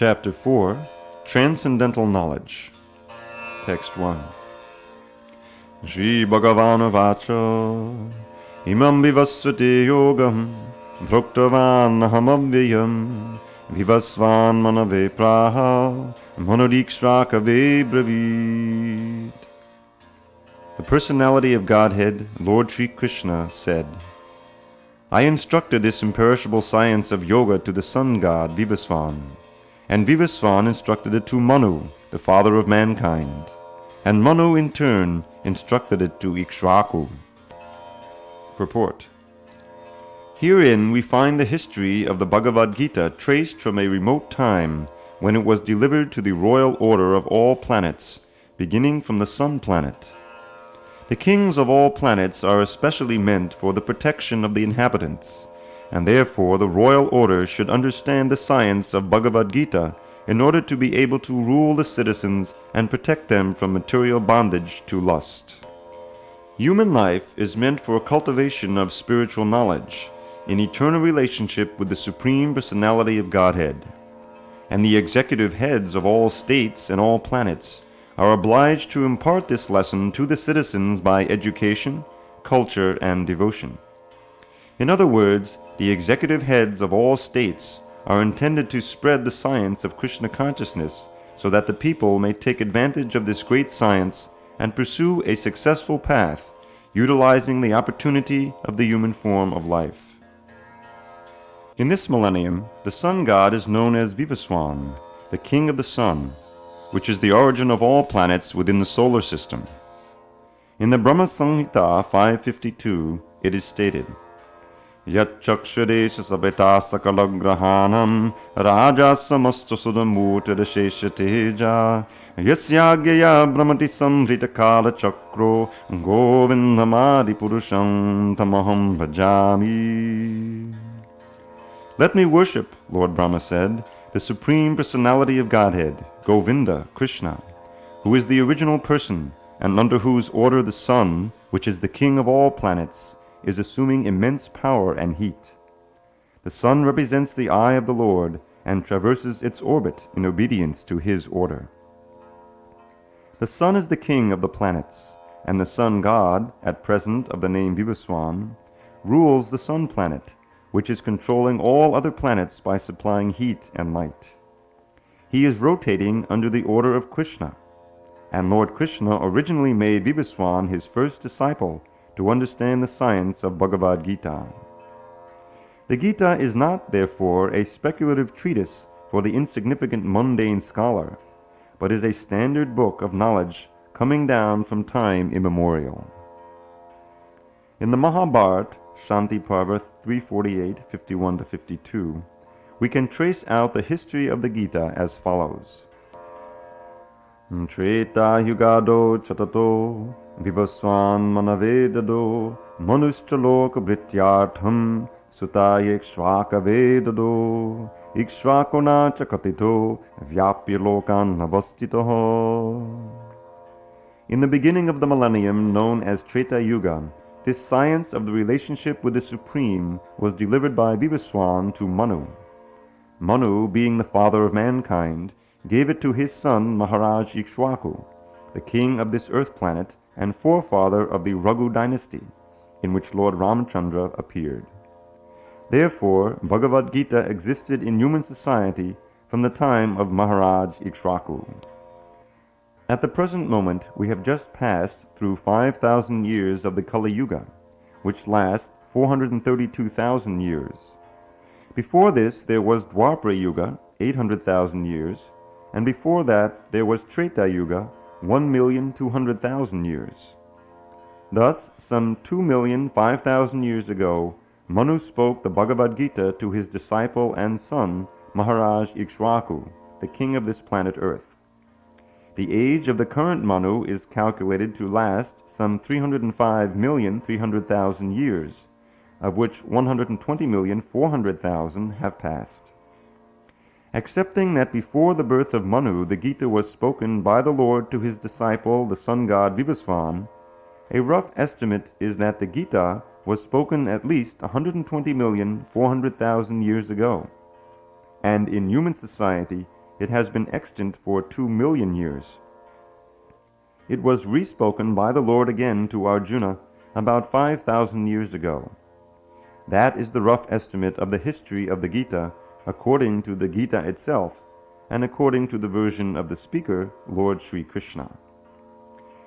Chapter 4, Transcendental Knowledge. Text 1. Shri Bhagavana Vacha Imam Vivasvate Yogam Bhaktavan Ahamavyayam Vivasvan Manave Praha Monodikshrakave Bravid. The Personality of Godhead, Lord Sri Krishna, said, I instructed this imperishable science of yoga to the sun god Vivasvan, and Vivasvan instructed it to Manu, the father of mankind, and Manu in turn instructed it to Ikshvaku. Purport. Herein we find the history of the Bhagavad Gita traced from a remote time when it was delivered to the royal order of all planets, beginning from the sun planet. The kings of all planets are especially meant for the protection of the inhabitants, and therefore the royal order should understand the science of Bhagavad Gita in order to be able to rule the citizens and protect them from material bondage to lust. Human life is meant for cultivation of spiritual knowledge, in eternal relationship with the Supreme Personality of Godhead, and the executive heads of all states and all planets are obliged to impart this lesson to the citizens by education, culture, and devotion. In other words, the executive heads of all states are intended to spread the science of Krishna consciousness so that the people may take advantage of this great science and pursue a successful path, utilizing the opportunity of the human form of life. In this millennium, the sun god is known as Vivasvan, the king of the sun, which is the origin of all planets within the solar system. In the Brahma Samhita 552, it is stated, Yat chakshadesh sabeta sakalagrahanam raja samasta sudamurta desheshateja yasyagya brahmati samhrita kala chakro govindamadi purusham tamaham bhajami. Let me worship, Lord Brahma said, the Supreme Personality of Godhead, Govinda, Krishna, who is the original person, and under whose order the sun, which is the king of all planets, is assuming immense power and heat. The sun represents the eye of the Lord and traverses its orbit in obedience to his order. The sun is the king of the planets, and the sun god, at present of the name Vivasvan, rules the sun planet, which is controlling all other planets by supplying heat and light. He is rotating under the order of Krishna, and Lord Krishna originally made Vivasvan his first disciple to understand the science of Bhagavad Gita. The Gita is not, therefore, a speculative treatise for the insignificant mundane scholar, but is a standard book of knowledge coming down from time immemorial. In the Mahabharata, Shanti Parva 348, 51-52, we can trace out the history of the Gita as follows. Treta Yugado Chatato Vivasvan Manavedado Manushchaloka Brityartham Sutaya Ikshvaka Vedado Ikshvakona Chakatito Vyapya Lokan Navastitaho. In the beginning of the millennium known as Treta Yuga, this science of the relationship with the Supreme was delivered by Vivasvan to Manu. Manu, being the father of mankind, gave it to his son Maharaj Ikshvaku, the king of this earth planet and forefather of the Raghu dynasty, in which Lord Ramchandra appeared. Therefore, Bhagavad Gita existed in human society from the time of Maharaj Ikshvaku. At the present moment, we have just passed through 5,000 years of the Kali Yuga, which lasts 432,000 years. Before this, there was Dwapara Yuga, 800,000 years, and before that, there was Treta Yuga, 1,200,000 years. Thus, some 2,005,000 years ago, Manu spoke the Bhagavad Gita to his disciple and son, Maharaj Ikshvaku, the king of this planet Earth. The age of the current Manu is calculated to last some 305,300,000 years, of which 120,400,000 have passed. Accepting that before the birth of Manu the Gita was spoken by the Lord to his disciple, the sun god Vivasvan, a rough estimate is that the Gita was spoken at least 120,400,000 years ago, and in human society it has been extant for 2 million years. It was respoken by the Lord again to Arjuna about 5,000 years ago. That is the rough estimate of the history of the Gita according to the Gita itself and according to the version of the speaker, Lord Sri Krishna.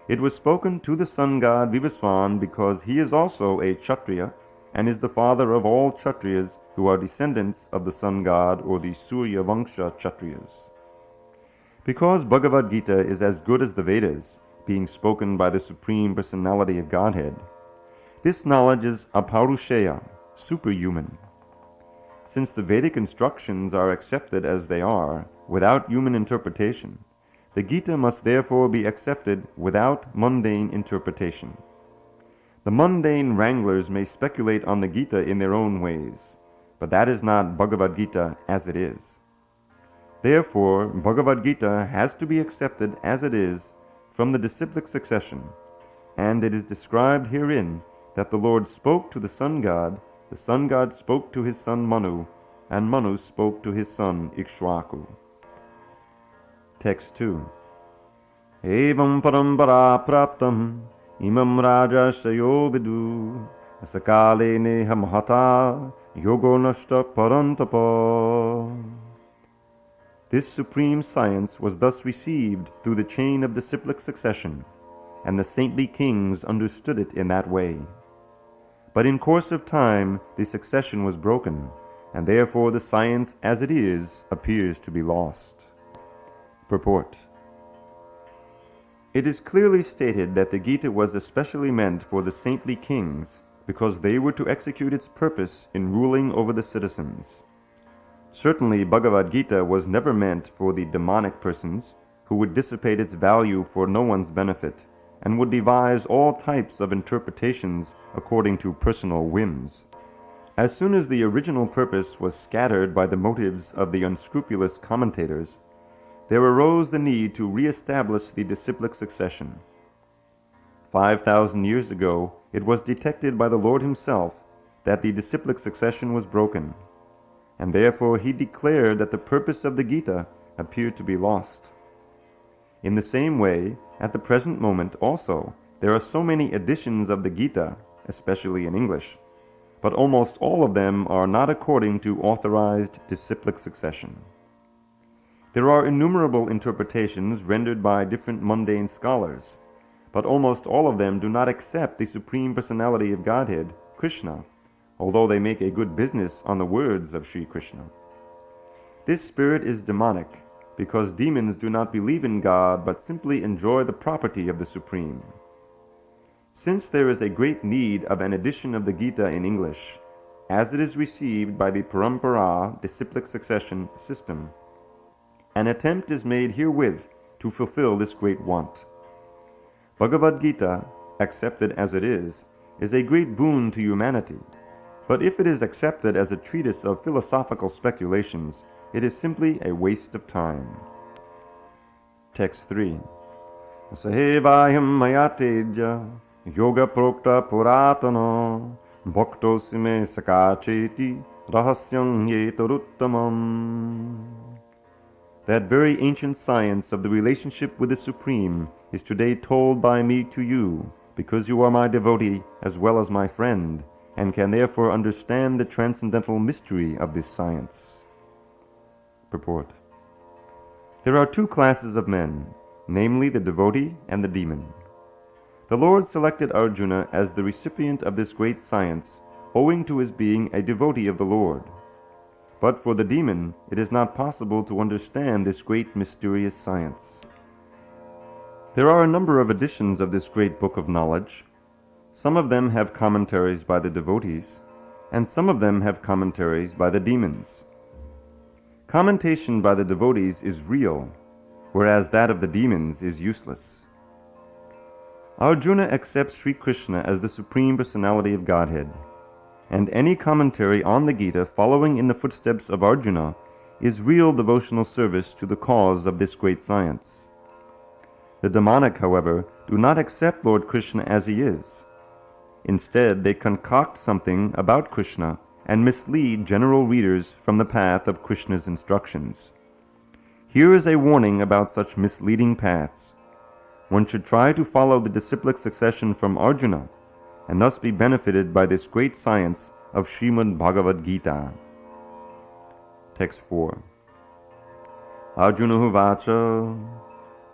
It was spoken to the sun god Vivasvan because he is also a Kshatriya and is the father of all Kshatriyas who are descendants of the sun god or the Surya Vangsha Kshatriyas. Because Bhagavad Gita is as good as the Vedas, being spoken by the Supreme Personality of Godhead, this knowledge is aparushaya, superhuman. Since the Vedic instructions are accepted as they are, without human interpretation, the Gita must therefore be accepted without mundane interpretation. The mundane wranglers may speculate on the Gita in their own ways, but that is not Bhagavad Gita as it is. Therefore, Bhagavad Gita has to be accepted as it is from the disciplic succession, and it is described herein that the Lord spoke to the sun god spoke to his son Manu, and Manu spoke to his son Ikshvaku. Text 2. Evam parambara praptam imam rajasayo vidu asakale neha mahata yogo nashta parantapa. This supreme science was thus received through the chain of disciplic succession, and the saintly kings understood it in that way. But in course of time the succession was broken, and therefore the science as it is appears to be lost. Purport. It is clearly stated that the Gita was especially meant for the saintly kings because they were to execute its purpose in ruling over the citizens. Certainly Bhagavad Gita was never meant for the demonic persons who would dissipate its value for no one's benefit and would devise all types of interpretations according to personal whims. As soon as the original purpose was scattered by the motives of the unscrupulous commentators, there arose the need to re-establish the disciplic succession. 5,000 years ago, it was detected by the Lord Himself that the disciplic succession was broken, and therefore He declared that the purpose of the Gita appeared to be lost. In the same way, at the present moment also, there are so many editions of the Gita, especially in English, but almost all of them are not according to authorized disciplic succession. There are innumerable interpretations rendered by different mundane scholars, but almost all of them do not accept the Supreme Personality of Godhead, Krishna, although they make a good business on the words of Sri Krishna. This spirit is demonic, because demons do not believe in God but simply enjoy the property of the Supreme. Since there is a great need of an edition of the Gita in English, as it is received by the Parampara disciplic succession system, an attempt is made herewith to fulfill this great want. Bhagavad Gita, accepted as it is a great boon to humanity, but if it is accepted as a treatise of philosophical speculations, it is simply a waste of time. Text 3. Sahevayam mayateja yoga prokta puratana bhaktosime sakacheti rahasyam yetaruttamam. That very ancient science of the relationship with the Supreme is today told by me to you, because you are my devotee as well as my friend, and can therefore understand the transcendental mystery of this science. Purport. There are two classes of men, namely the devotee and the demon. The Lord selected Arjuna as the recipient of this great science, owing to his being a devotee of the Lord. But for the demon, it is not possible to understand this great mysterious science. There are a number of editions of this great book of knowledge. Some of them have commentaries by the devotees, and some of them have commentaries by the demons. Commentation by the devotees is real, whereas that of the demons is useless. Arjuna accepts Sri Krishna as the Supreme Personality of Godhead, and any commentary on the Gita following in the footsteps of Arjuna is real devotional service to the cause of this great science. The demonic, however, do not accept Lord Krishna as he is. Instead, they concoct something about Krishna and mislead general readers from the path of Krishna's instructions. Here is a warning about such misleading paths. One should try to follow the disciplic succession from Arjuna, and thus be benefited by this great science of Srimad Bhagavad Gita. Text 4. Arjuna Huvacha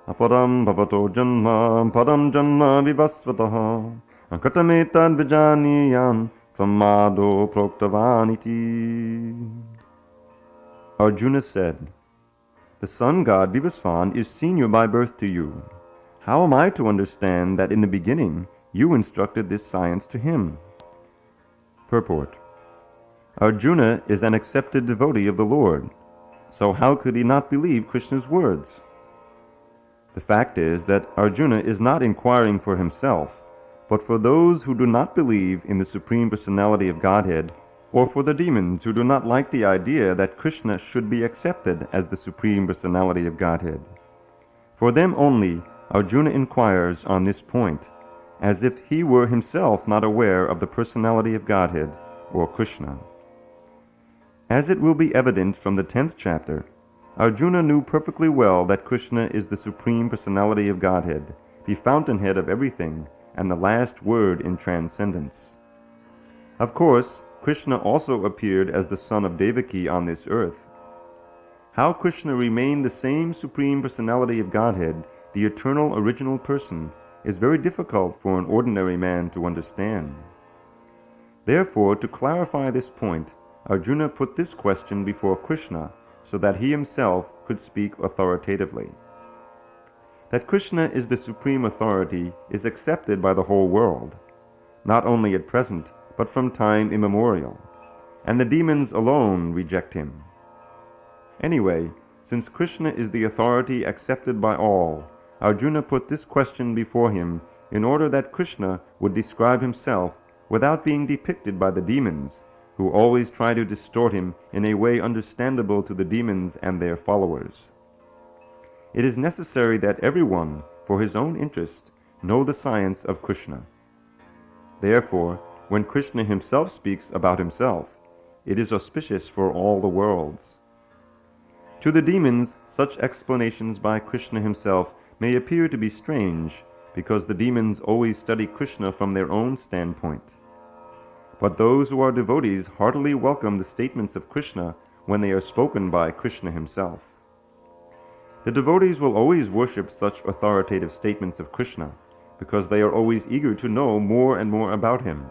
Aparam bhavato janma param janma vivasvataha akatameta vijaniyam tvamado proktavaniti. Arjuna said, the sun god Vivasvan is senior by birth to you. How am I to understand that in the beginning you instructed this science to him? Purport. Arjuna is an accepted devotee of the Lord, so how could he not believe Krishna's words? The fact is that Arjuna is not inquiring for himself, but for those who do not believe in the Supreme Personality of Godhead, or for the demons who do not like the idea that Krishna should be accepted as the Supreme Personality of Godhead. For them only, Arjuna inquires on this point, as if he were himself not aware of the Personality of Godhead, or Krishna. As it will be evident from the 10th chapter, Arjuna knew perfectly well that Krishna is the Supreme Personality of Godhead, the fountainhead of everything, and the last word in transcendence. Of course, Krishna also appeared as the son of Devaki on this earth. How Krishna remained the same Supreme Personality of Godhead, the eternal original person, is very difficult for an ordinary man to understand. Therefore, to clarify this point, Arjuna put this question before Krishna so that he himself could speak authoritatively. That Krishna is the supreme authority is accepted by the whole world, not only at present, but from time immemorial, and the demons alone reject him. Anyway, since Krishna is the authority accepted by all, Arjuna put this question before him in order that Krishna would describe himself without being depicted by the demons, who always try to distort him in a way understandable to the demons and their followers. It is necessary that everyone, for his own interest, know the science of Krishna. Therefore, when Krishna himself speaks about himself, it is auspicious for all the worlds. To the demons, such explanations by Krishna himself may appear to be strange, because the demons always study Krishna from their own standpoint. But those who are devotees heartily welcome the statements of Krishna when they are spoken by Krishna himself. The devotees will always worship such authoritative statements of Krishna, because they are always eager to know more and more about him.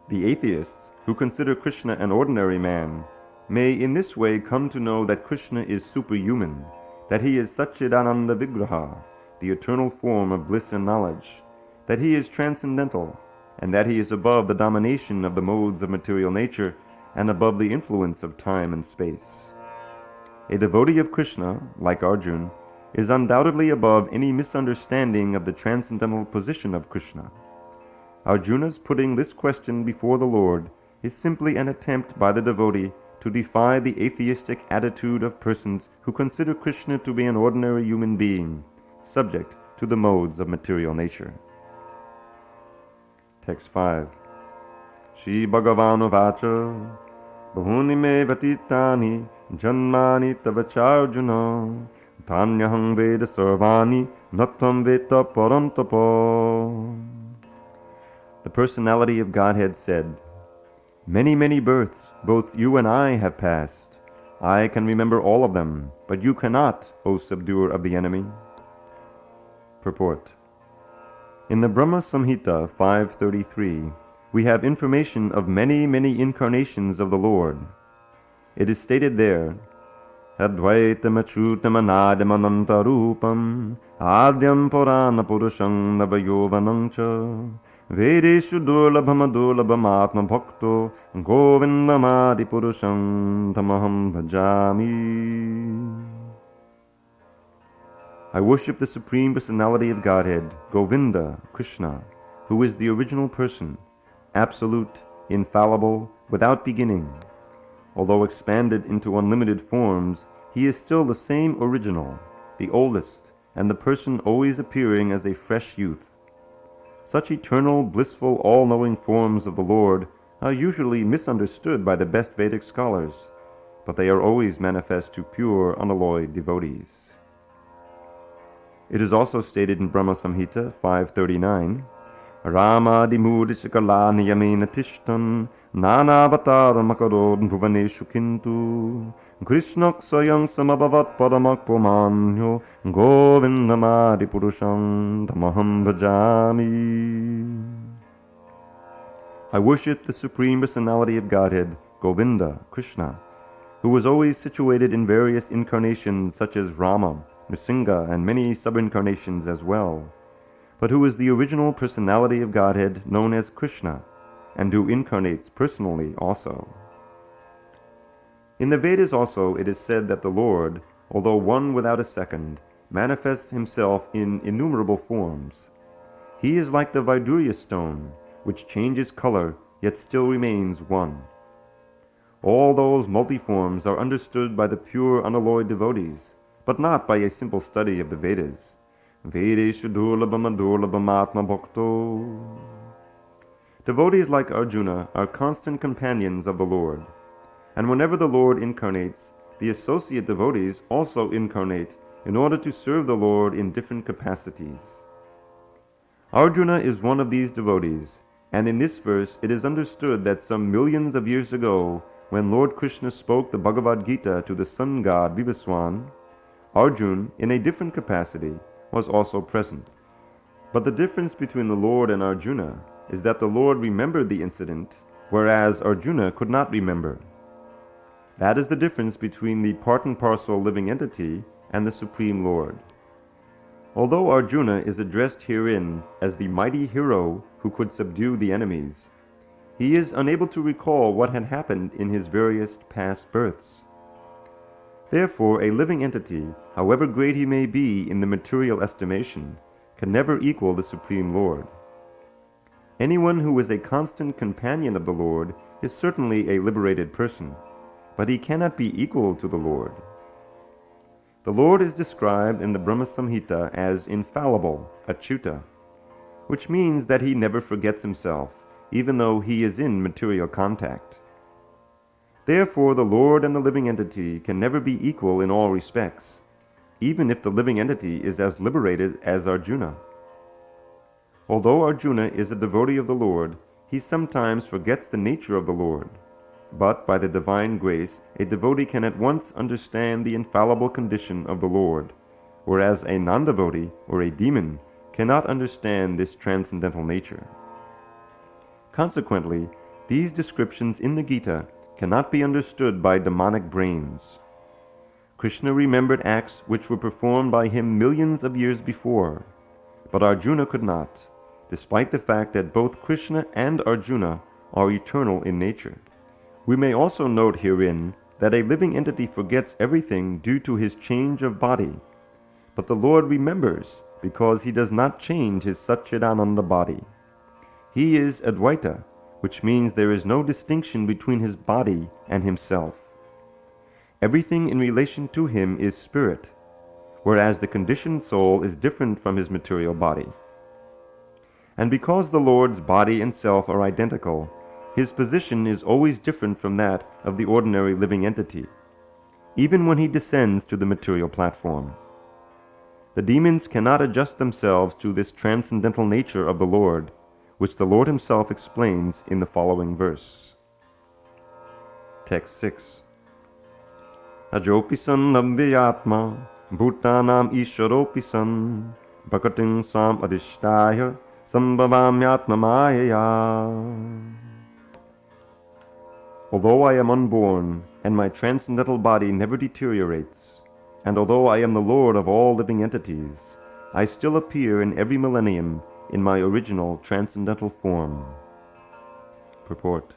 The atheists, who consider Krishna an ordinary man, may in this way come to know that Krishna is superhuman, that he is Satchidananda Vigraha, the eternal form of bliss and knowledge, that he is transcendental, and that he is above the domination of the modes of material nature and above the influence of time and space. A devotee of Krishna, like Arjuna, is undoubtedly above any misunderstanding of the transcendental position of Krishna. Arjuna's putting this question before the Lord is simply an attempt by the devotee to defy the atheistic attitude of persons who consider Krishna to be an ordinary human being, subject to the modes of material nature. Text 5. Shri Bhagavan Vacha Bahuni me vatitani janmani tavacharjuna tanyaham veda sarvani natvam veta parantapo. The Personality of Godhead said, many, many births both you and I have passed. I can remember all of them, but you cannot, O subduer of the enemy. Purport. In the Brahma Samhita 5.33, we have information of many, many incarnations of the Lord. It is stated there, Advaitam achyutam anadam anantarupam adyam purana purusham navayovanam cha Vedeshu durlabham adurlabham atma bhakto govindamadi purusham tamaham bhajami. I worship the Supreme Personality of Godhead, Govinda, Krishna, who is the original person, absolute, infallible, without beginning. Although expanded into unlimited forms, he is still the same original, the oldest, and the person always appearing as a fresh youth. Such eternal, blissful, all-knowing forms of the Lord are usually misunderstood by the best Vedic scholars, but they are always manifest to pure, unalloyed devotees. It is also stated in Brahma Samhita 539, Rama dimudishakala niyamena tishtan nanavataram akarod bhuvaneshu kintu Krishnak swayam samabhavat paramak pumanyo govindamadi purusham tamaham bhajami. I worship the Supreme Personality of Godhead, Govinda, Krishna, who was always situated in various incarnations such as Rama, Nrsimha, and many sub-incarnations as well, but who is the original personality of Godhead known as Krishna, and who incarnates personally also. In the Vedas also it is said that the Lord, although one without a second, manifests himself in innumerable forms. He is like the Vaidurya stone, which changes color yet still remains one. All those multiforms are understood by the pure unalloyed devotees, but not by a simple study of the Vedas. Vedeshu durlabham adurlabham atma bhakto. Devotees like Arjuna are constant companions of the Lord, and whenever the Lord incarnates, the associate devotees also incarnate in order to serve the Lord in different capacities. Arjuna is one of these devotees, and in this verse it is understood that some millions of years ago, when Lord Krishna spoke the Bhagavad Gita to the sun god Vivaswan, Arjuna, in a different capacity, was also present. But the difference between the Lord and Arjuna is that the Lord remembered the incident, whereas Arjuna could not remember. That is the difference between the part and parcel living entity and the Supreme Lord. Although Arjuna is addressed herein as the mighty hero who could subdue the enemies, he is unable to recall what had happened in his various past births. Therefore, a living entity, however great he may be in the material estimation, can never equal the Supreme Lord. Anyone who is a constant companion of the Lord is certainly a liberated person, but he cannot be equal to the Lord. The Lord is described in the Brahma Samhita as infallible, achyuta, which means that he never forgets himself, even though he is in material contact. Therefore, the Lord and the living entity can never be equal in all respects, even if the living entity is as liberated as Arjuna. Although Arjuna is a devotee of the Lord, he sometimes forgets the nature of the Lord. But by the divine grace, a devotee can at once understand the infallible condition of the Lord, whereas a non-devotee or a demon cannot understand this transcendental nature. Consequently, these descriptions in the Gita cannot be understood by demonic brains. Krishna remembered acts which were performed by him millions of years before, but Arjuna could not, despite the fact that both Krishna and Arjuna are eternal in nature. We may also note herein that a living entity forgets everything due to his change of body, but the Lord remembers because he does not change his Satchidananda body. He is Advaita, which means there is no distinction between his body and himself. Everything in relation to him is spirit, whereas the conditioned soul is different from his material body. And because the Lord's body and self are identical, his position is always different from that of the ordinary living entity, even when he descends to the material platform. The demons cannot adjust themselves to this transcendental nature of the Lord, which the Lord himself explains in the following verse. Text 6. Ajopi san abhyatma bhutanam isharopi san bhakatin swam adhishtaya sambhavamyatma mayaya. Although I am unborn, and my transcendental body never deteriorates, and although I am the Lord of all living entities, I still appear in every millennium in my original transcendental form. Purport.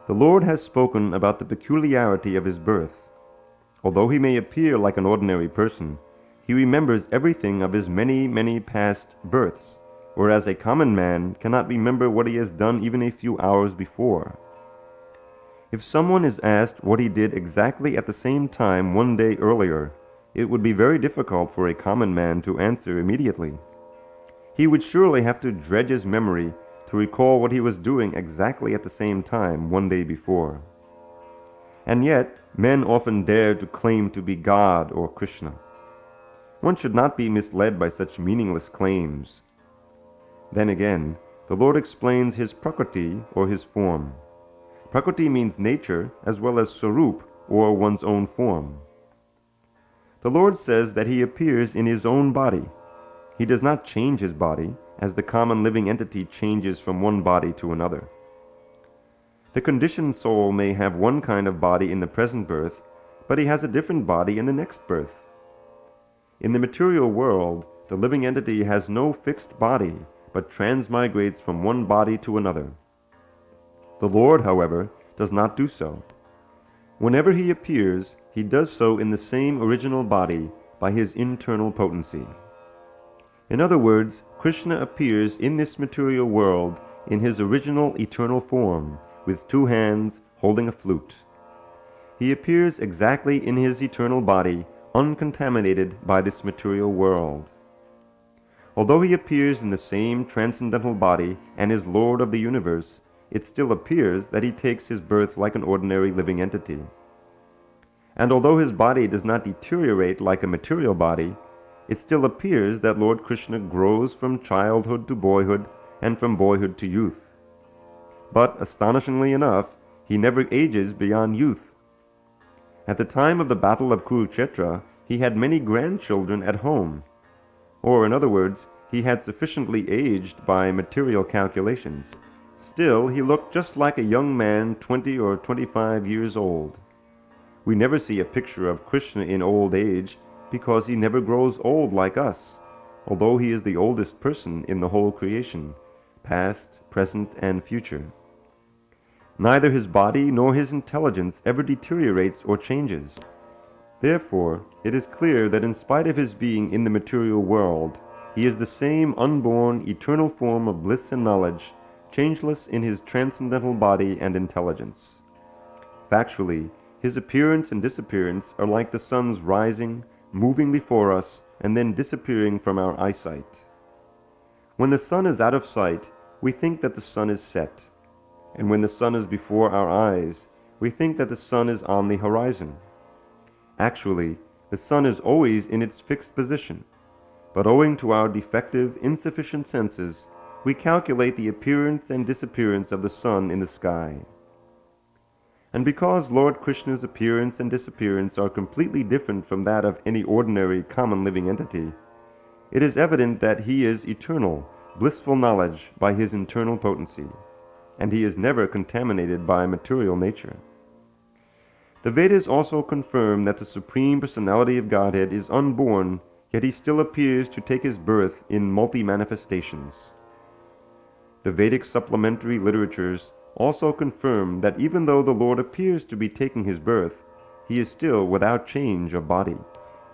The Lord has spoken about the peculiarity of his birth. Although he may appear like an ordinary person, he remembers everything of his many, many past births, whereas a common man cannot remember what he has done even a few hours before. If someone is asked what he did exactly at the same time one day earlier, it would be very difficult for a common man to answer immediately. He would surely have to dredge his memory to recall what he was doing exactly at the same time one day before. and yet men often dare to claim to be God or Krishna. One should not be misled by such meaningless claims. Then again, the Lord explains his prakriti or his form. Prakriti means nature as well as sarup or one's own form. The Lord says that he appears in his own body. He does not change his body as the common living entity changes from one body to another. The conditioned soul may have one kind of body in the present birth, but he has a different body in the next birth. In the material world, the living entity has no fixed body, but transmigrates from one body to another. The Lord, however, does not do so. Whenever he appears, he does so in the same original body by his internal potency. In other words, Krishna appears in this material world in his original eternal form, with two hands holding a flute. He appears exactly in his eternal body, uncontaminated by this material world. Although he appears in the same transcendental body and is Lord of the universe, it still appears that he takes his birth like an ordinary living entity. And although his body does not deteriorate like a material body, it still appears that Lord Krishna grows from childhood to boyhood and from boyhood to youth. But, astonishingly enough, he never ages beyond youth. At the time of the Battle of Kurukshetra, he had many grandchildren at home. Or, in other words, he had sufficiently aged by material calculations. Still, he looked just like a young man 20 or 25 years old. We never see a picture of Krishna in old age because he never grows old like us, although he is the oldest person in the whole creation, past, present, and future. Neither his body nor his intelligence ever deteriorates or changes. Therefore, it is clear that in spite of his being in the material world, he is the same unborn, eternal form of bliss and knowledge, changeless in his transcendental body and intelligence. Factually, his appearance and disappearance are like the sun's rising, moving before us, and then disappearing from our eyesight. When the sun is out of sight, we think that the sun is set. And when the sun is before our eyes, we think that the sun is on the horizon. Actually, the sun is always in its fixed position, but owing to our defective, insufficient senses, we calculate the appearance and disappearance of the sun in the sky. And because Lord Krishna's appearance and disappearance are completely different from that of any ordinary common living entity, it is evident that he is eternal, blissful knowledge by his internal potency, and he is never contaminated by material nature. The Vedas also confirm that the Supreme Personality of Godhead is unborn, yet he still appears to take his birth in multi-manifestations. The Vedic supplementary literatures also confirm that even though the Lord appears to be taking his birth, he is still without change of body.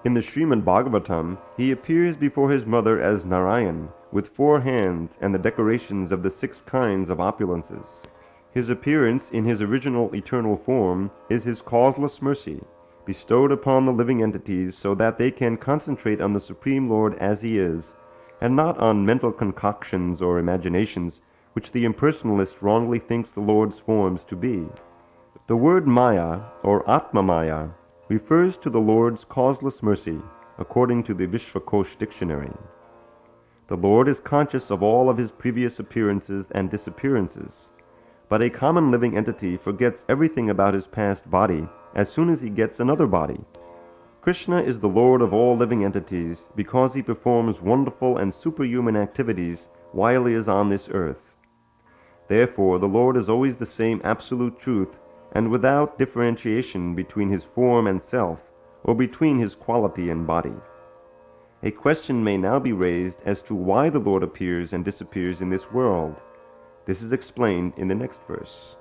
In the Srimad Bhagavatam, he appears before his mother as Narayan, with 4 hands and the decorations of the 6 kinds of opulences. His appearance in his original eternal form is his causeless mercy, bestowed upon the living entities so that they can concentrate on the Supreme Lord as he is, and not on mental concoctions or imaginations which the impersonalist wrongly thinks the Lord's forms to be. The word Maya, or Atma Maya, refers to the Lord's causeless mercy, according to the Vishvakosh dictionary. The Lord is conscious of all of his previous appearances and disappearances, but a common living entity forgets everything about his past body as soon as he gets another body. Krishna is the Lord of all living entities because he performs wonderful and superhuman activities while he is on this earth. Therefore, the Lord is always the same absolute truth and without differentiation between his form and self, or between his quality and body. A question may now be raised as to why the Lord appears and disappears in this world. This is explained in the next verse.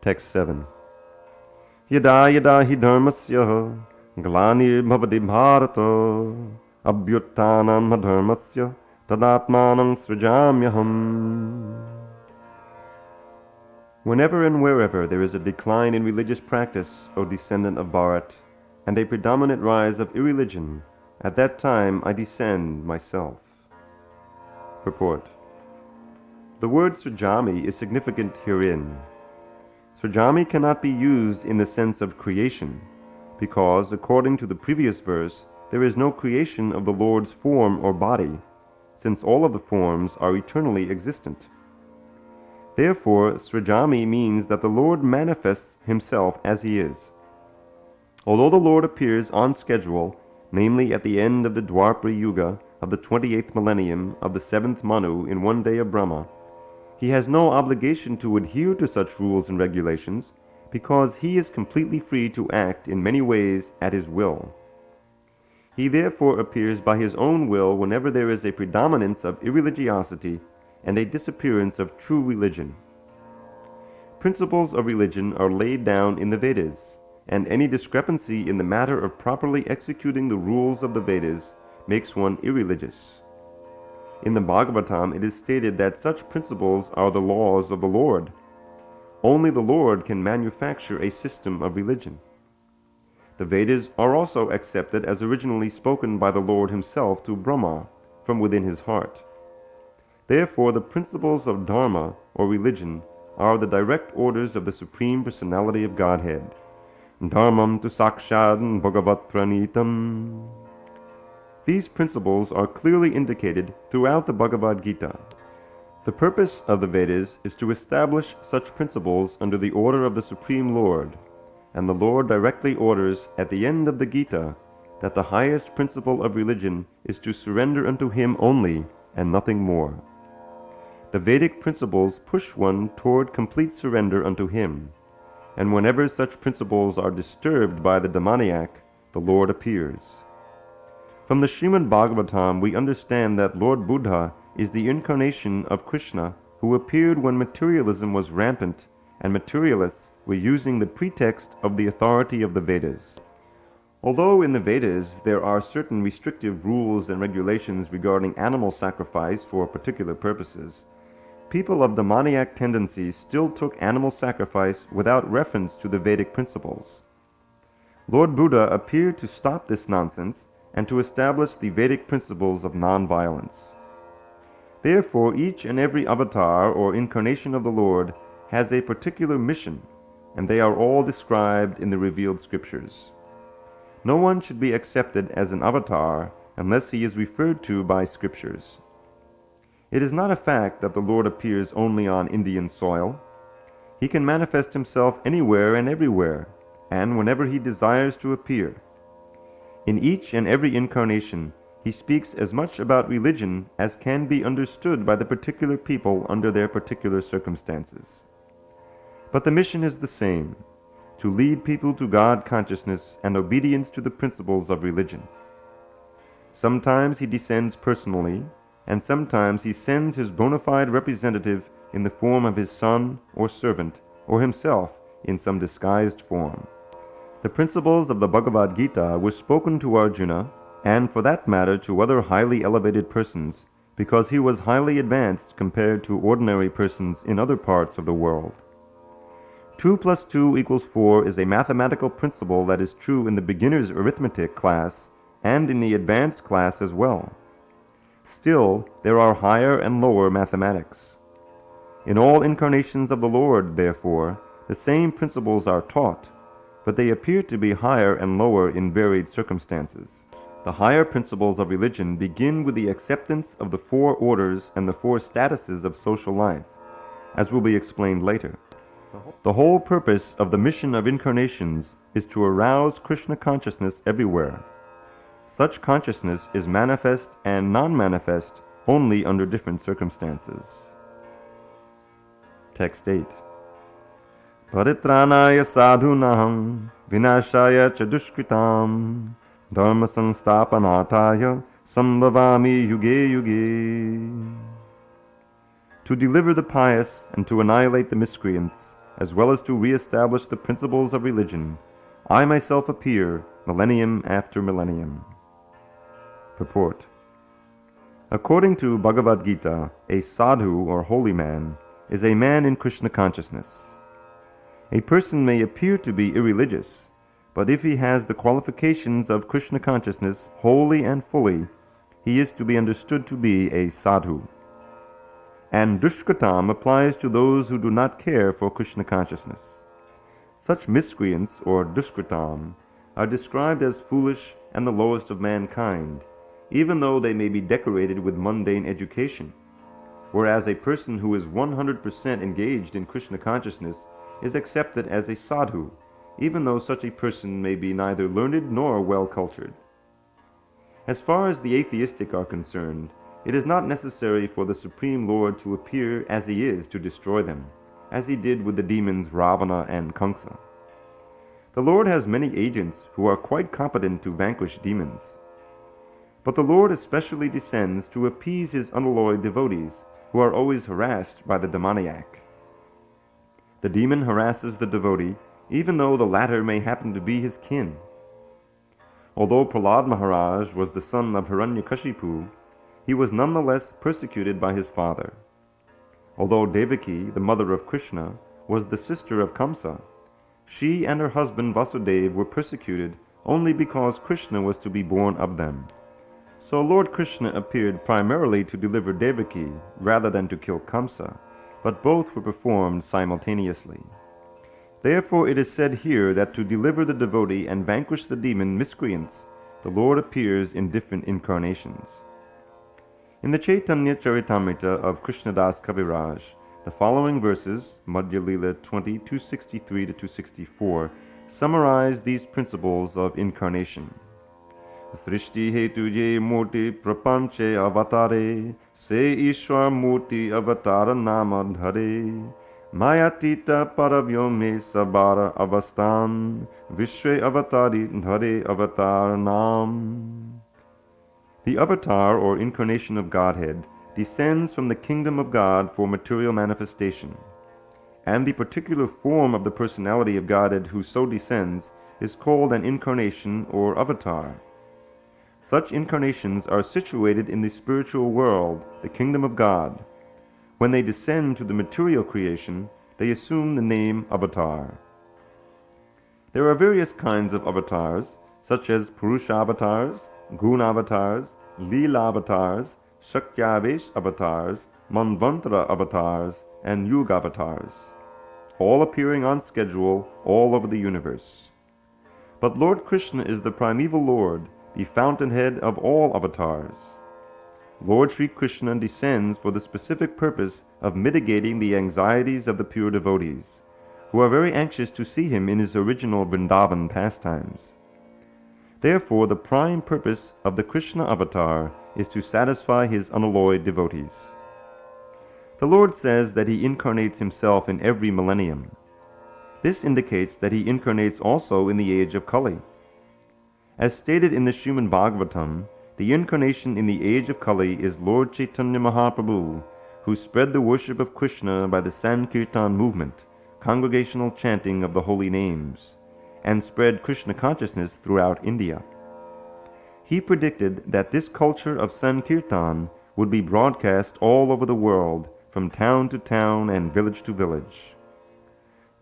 Text 7. Yada yada hi dharmasya glanir bhavati bharata abhyuttanam dharmasya tadatmanam srijamyaham. Whenever and wherever there is a decline in religious practice, O descendant of Bharat, and a predominant rise of irreligion, at that time I descend myself. Purport. The word Srijami is significant herein. Srajami cannot be used in the sense of creation, because, according to the previous verse, there is no creation of the Lord's form or body, since all of the forms are eternally existent. Therefore, Srajami means that the Lord manifests himself as he is. Although the Lord appears on schedule, namely at the end of the Dwapara Yuga of the 28th millennium of the 7th Manu in one day of Brahma, he has no obligation to adhere to such rules and regulations, because he is completely free to act in many ways at his will. He therefore appears by his own will whenever there is a predominance of irreligiosity and a disappearance of true religion. Principles of religion are laid down in the Vedas, and any discrepancy in the matter of properly executing the rules of the Vedas makes one irreligious. In the Bhagavatam, it is stated that such principles are the laws of the Lord. Only the Lord can manufacture a system of religion. The Vedas are also accepted as originally spoken by the Lord himself to Brahma from within his heart. Therefore, the principles of Dharma, or religion, are the direct orders of the Supreme Personality of Godhead. Dharmam tu sakshad bhagavat pranitam. These principles are clearly indicated throughout the Bhagavad Gita. The purpose of the Vedas is to establish such principles under the order of the Supreme Lord, and the Lord directly orders at the end of the Gita that the highest principle of religion is to surrender unto him only and nothing more. The Vedic principles push one toward complete surrender unto him, and whenever such principles are disturbed by the demoniac, the Lord appears. From the Srimad Bhagavatam, we understand that Lord Buddha is the incarnation of Krishna, who appeared when materialism was rampant and materialists were using the pretext of the authority of the Vedas. Although in the Vedas there are certain restrictive rules and regulations regarding animal sacrifice for particular purposes, people of demoniac tendencies still took animal sacrifice without reference to the Vedic principles. Lord Buddha appeared to stop this nonsense and to establish the Vedic principles of non-violence. Therefore, each and every avatar or incarnation of the Lord has a particular mission, and they are all described in the revealed scriptures. No one should be accepted as an avatar unless he is referred to by scriptures. It is not a fact that the Lord appears only on Indian soil. He can manifest himself anywhere and everywhere, and whenever he desires to appear. In each and every incarnation, he speaks as much about religion as can be understood by the particular people under their particular circumstances. But the mission is the same, to lead people to God consciousness and obedience to the principles of religion. Sometimes he descends personally, and sometimes he sends his bona fide representative in the form of his son or servant, or himself in some disguised form. The principles of the Bhagavad Gita were spoken to Arjuna, and for that matter to other highly elevated persons, because he was highly advanced compared to ordinary persons in other parts of the world. 2 + 2 = 4 is a mathematical principle that is true in the beginner's arithmetic class and in the advanced class as well. Still, there are higher and lower mathematics. In all incarnations of the Lord, therefore, the same principles are taught, but they appear to be higher and lower in varied circumstances. The higher principles of religion begin with the acceptance of the 4 orders and the 4 statuses of social life, as will be explained later. The whole purpose of the mission of incarnations is to arouse Krishna consciousness everywhere. Such consciousness is manifest and non-manifest only under different circumstances. Text 8. Paritranaya sadhunaham vinashaya cha dushkritam dharma samstapanataya sambhavami yuge yuge. To deliver the pious and to annihilate the miscreants, as well as to re-establish the principles of religion, I myself appear millennium after millennium. Purport. According to Bhagavad Gita, a sadhu or holy man is a man in Krishna consciousness. A person may appear to be irreligious, but if he has the qualifications of Krishna consciousness wholly and fully, he is to be understood to be a sadhu. And dushkatam applies to those who do not care for Krishna consciousness. Such miscreants, or dushkritam, are described as foolish and the lowest of mankind, even though they may be decorated with mundane education, whereas a person who is 100% engaged in Krishna consciousness is accepted as a sadhu, even though such a person may be neither learned nor well-cultured. As far as the atheistic are concerned, it is not necessary for the Supreme Lord to appear as he is to destroy them, as he did with the demons Ravana and Kamsa. The Lord has many agents who are quite competent to vanquish demons. But the Lord especially descends to appease his unalloyed devotees, who are always harassed by the demoniac. The demon harasses the devotee, even though the latter may happen to be his kin. Although Prahlad Maharaj was the son of Hiranyakashipu, he was nonetheless persecuted by his father. Although Devaki, the mother of Krishna, was the sister of Kamsa, she and her husband Vasudeva were persecuted only because Krishna was to be born of them. So Lord Krishna appeared primarily to deliver Devaki rather than to kill Kamsa, but both were performed simultaneously. Therefore it is said here that to deliver the devotee and vanquish the demon miscreants, the Lord appears in different incarnations. In the Chaitanya Charitamrita of Krishnadas Kaviraj, the following verses, Madhya Lila 20, 263-264, summarize these principles of incarnation. Srishti hetu ye murti prapanche avatare, se Ishwar murti avatara nama dhare, mayatita paravyome sabara avastan, vishwe avatari dhare avatar nam. The avatar or incarnation of Godhead descends from the kingdom of God for material manifestation, and the particular form of the personality of Godhead who so descends is called an incarnation or avatar. Such incarnations are situated in the spiritual world, the kingdom of God. When they descend to the material creation, they assume the name avatar. There are various kinds of avatars, such as Purusha avatars, Guna avatars, Leela avatars, Shakyavesh avatars, Manvantara avatars, and Yuga avatars, all appearing on schedule all over the universe. But Lord Krishna is the primeval Lord, the fountainhead of all avatars. Lord Sri Krishna descends for the specific purpose of mitigating the anxieties of the pure devotees, who are very anxious to see him in his original Vrindavan pastimes. Therefore, the prime purpose of the Krishna avatar is to satisfy his unalloyed devotees. The Lord says that he incarnates himself in every millennium. This indicates that he incarnates also in the age of Kali. As stated in the Srimad Bhagavatam, the incarnation in the age of Kali is Lord Chaitanya Mahaprabhu, who spread the worship of Krishna by the Sankirtan movement, congregational chanting of the holy names, and spread Krishna consciousness throughout India. He predicted that this culture of Sankirtan would be broadcast all over the world, from town to town and village to village.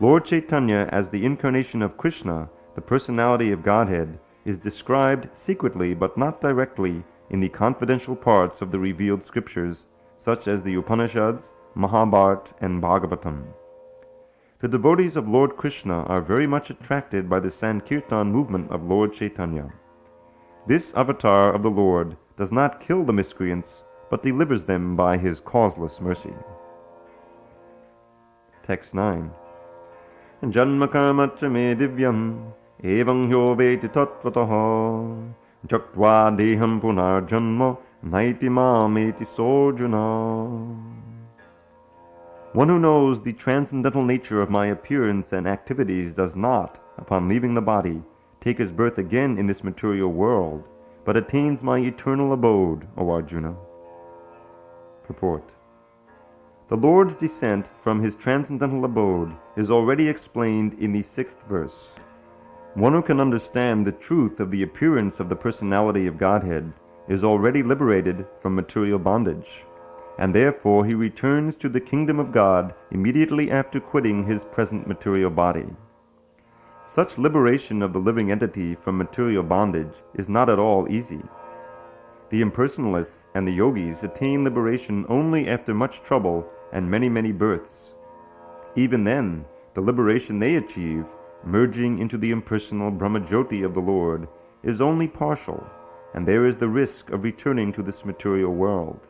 Lord Chaitanya, as the incarnation of Krishna, the personality of Godhead, is described secretly but not directly in the confidential parts of the revealed scriptures, such as the Upanishads, Mahabharata, and Bhagavatam. The devotees of Lord Krishna are very much attracted by the Sankirtan movement of Lord Chaitanya. This avatar of the Lord does not kill the miscreants, but delivers them by his causeless mercy. Text 9. Janma karma cha me divyam evam hyo veti tattvataha jaktva deham punar janma naiti mameti sojuna. One who knows the transcendental nature of my appearance and activities does not, upon leaving the body, take his birth again in this material world, but attains my eternal abode, O Arjuna. Purport. The Lord's descent from his transcendental abode is already explained in the 6th verse. One who can understand the truth of the appearance of the personality of Godhead is already liberated from material bondage, and therefore he returns to the kingdom of God immediately after quitting his present material body. Such liberation of the living entity from material bondage is not at all easy. The impersonalists and the yogis attain liberation only after much trouble and many births. Even then, the liberation they achieve merging into the impersonal Brahmajyoti of the Lord, is only partial, and there is the risk of returning to this material world.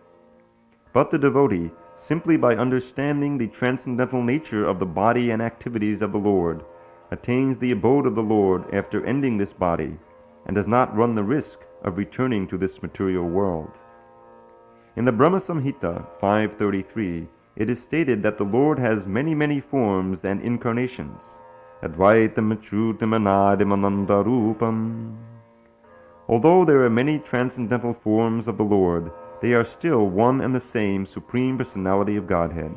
But the devotee, simply by understanding the transcendental nature of the body and activities of the Lord, attains the abode of the Lord after ending this body, and does not run the risk of returning to this material world. In the Brahma Samhita 5.33, it is stated that the Lord has many forms and incarnations. Advaitam Achyutam Anadim Anandarupam. Although there are many transcendental forms of the Lord, they are still one and the same Supreme Personality of Godhead.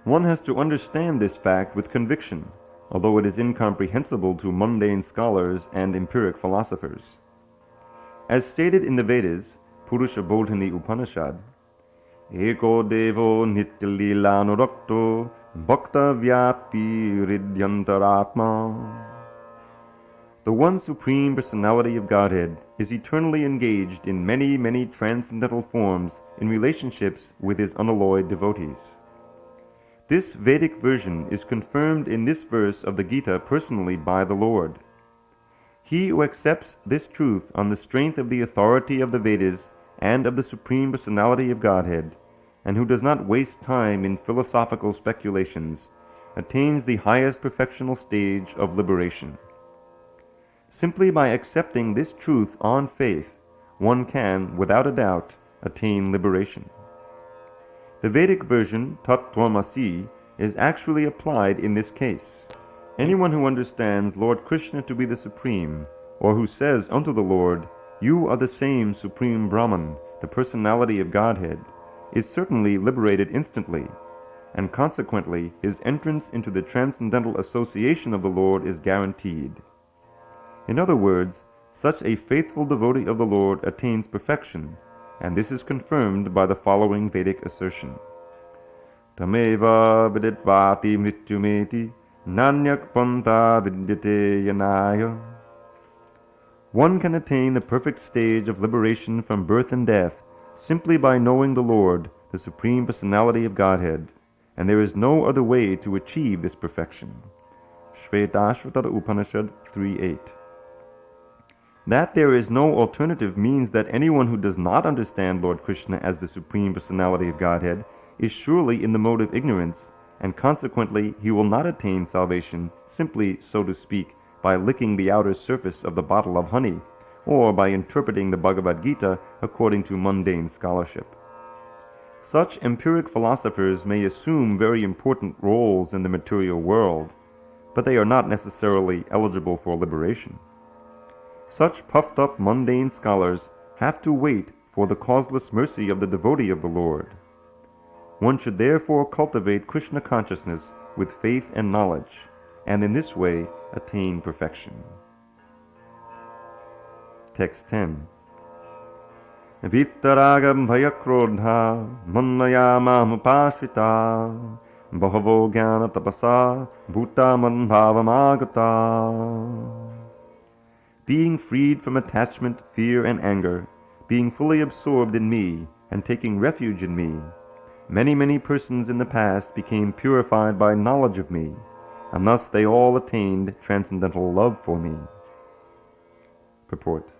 One has to understand this fact with conviction, although it is incomprehensible to mundane scholars and empiric philosophers. As stated in the Vedas, Purusha Bodhini Upanishad, Eko Devo Nityalilanurakto Bhakta Vyapi Ridyantaratma. The one Supreme Personality of Godhead is eternally engaged in many transcendental forms in relationships with his unalloyed devotees. This Vedic version is confirmed in this verse of the Gita personally by the Lord. He who accepts this truth on the strength of the authority of the Vedas and of the Supreme Personality of Godhead, and who does not waste time in philosophical speculations, attains the highest perfectional stage of liberation. Simply by accepting this truth on faith, one can, without a doubt, attain liberation. The Vedic version, Tat Tvamasi, is actually applied in this case. Anyone who understands Lord Krishna to be the Supreme, or who says unto the Lord, "You are the same Supreme Brahman, the Personality of Godhead," is certainly liberated instantly, and consequently his entrance into the transcendental association of the Lord is guaranteed. In other words, such a faithful devotee of the Lord attains perfection, and this is confirmed by the following Vedic assertion. Tameva viditvati mrityumeti nanyak panta vidyate yanaya. One can attain the perfect stage of liberation from birth and death simply by knowing the Lord, the Supreme Personality of Godhead, and there is no other way to achieve this perfection. Shvetashvatara Upanishad 3.8. That there is no alternative means that anyone who does not understand Lord Krishna as the Supreme Personality of Godhead is surely in the mode of ignorance, and consequently he will not attain salvation simply, so to speak, by licking the outer surface of the bottle of honey, or by interpreting the Bhagavad Gita according to mundane scholarship. Such empiric philosophers may assume very important roles in the material world, but they are not necessarily eligible for liberation. Such puffed-up mundane scholars have to wait for the causeless mercy of the devotee of the Lord. One should therefore cultivate Krishna consciousness with faith and knowledge, and in this way attain perfection. Text 10. Vittaragam bhayakrodha mannayama upashvita bahavo jnana tapasa bhuta mandhavamagata. Being freed from attachment, fear, and anger, being fully absorbed in me, and taking refuge in me, many persons in the past became purified by knowledge of me, and thus they all attained transcendental love for me. Purport.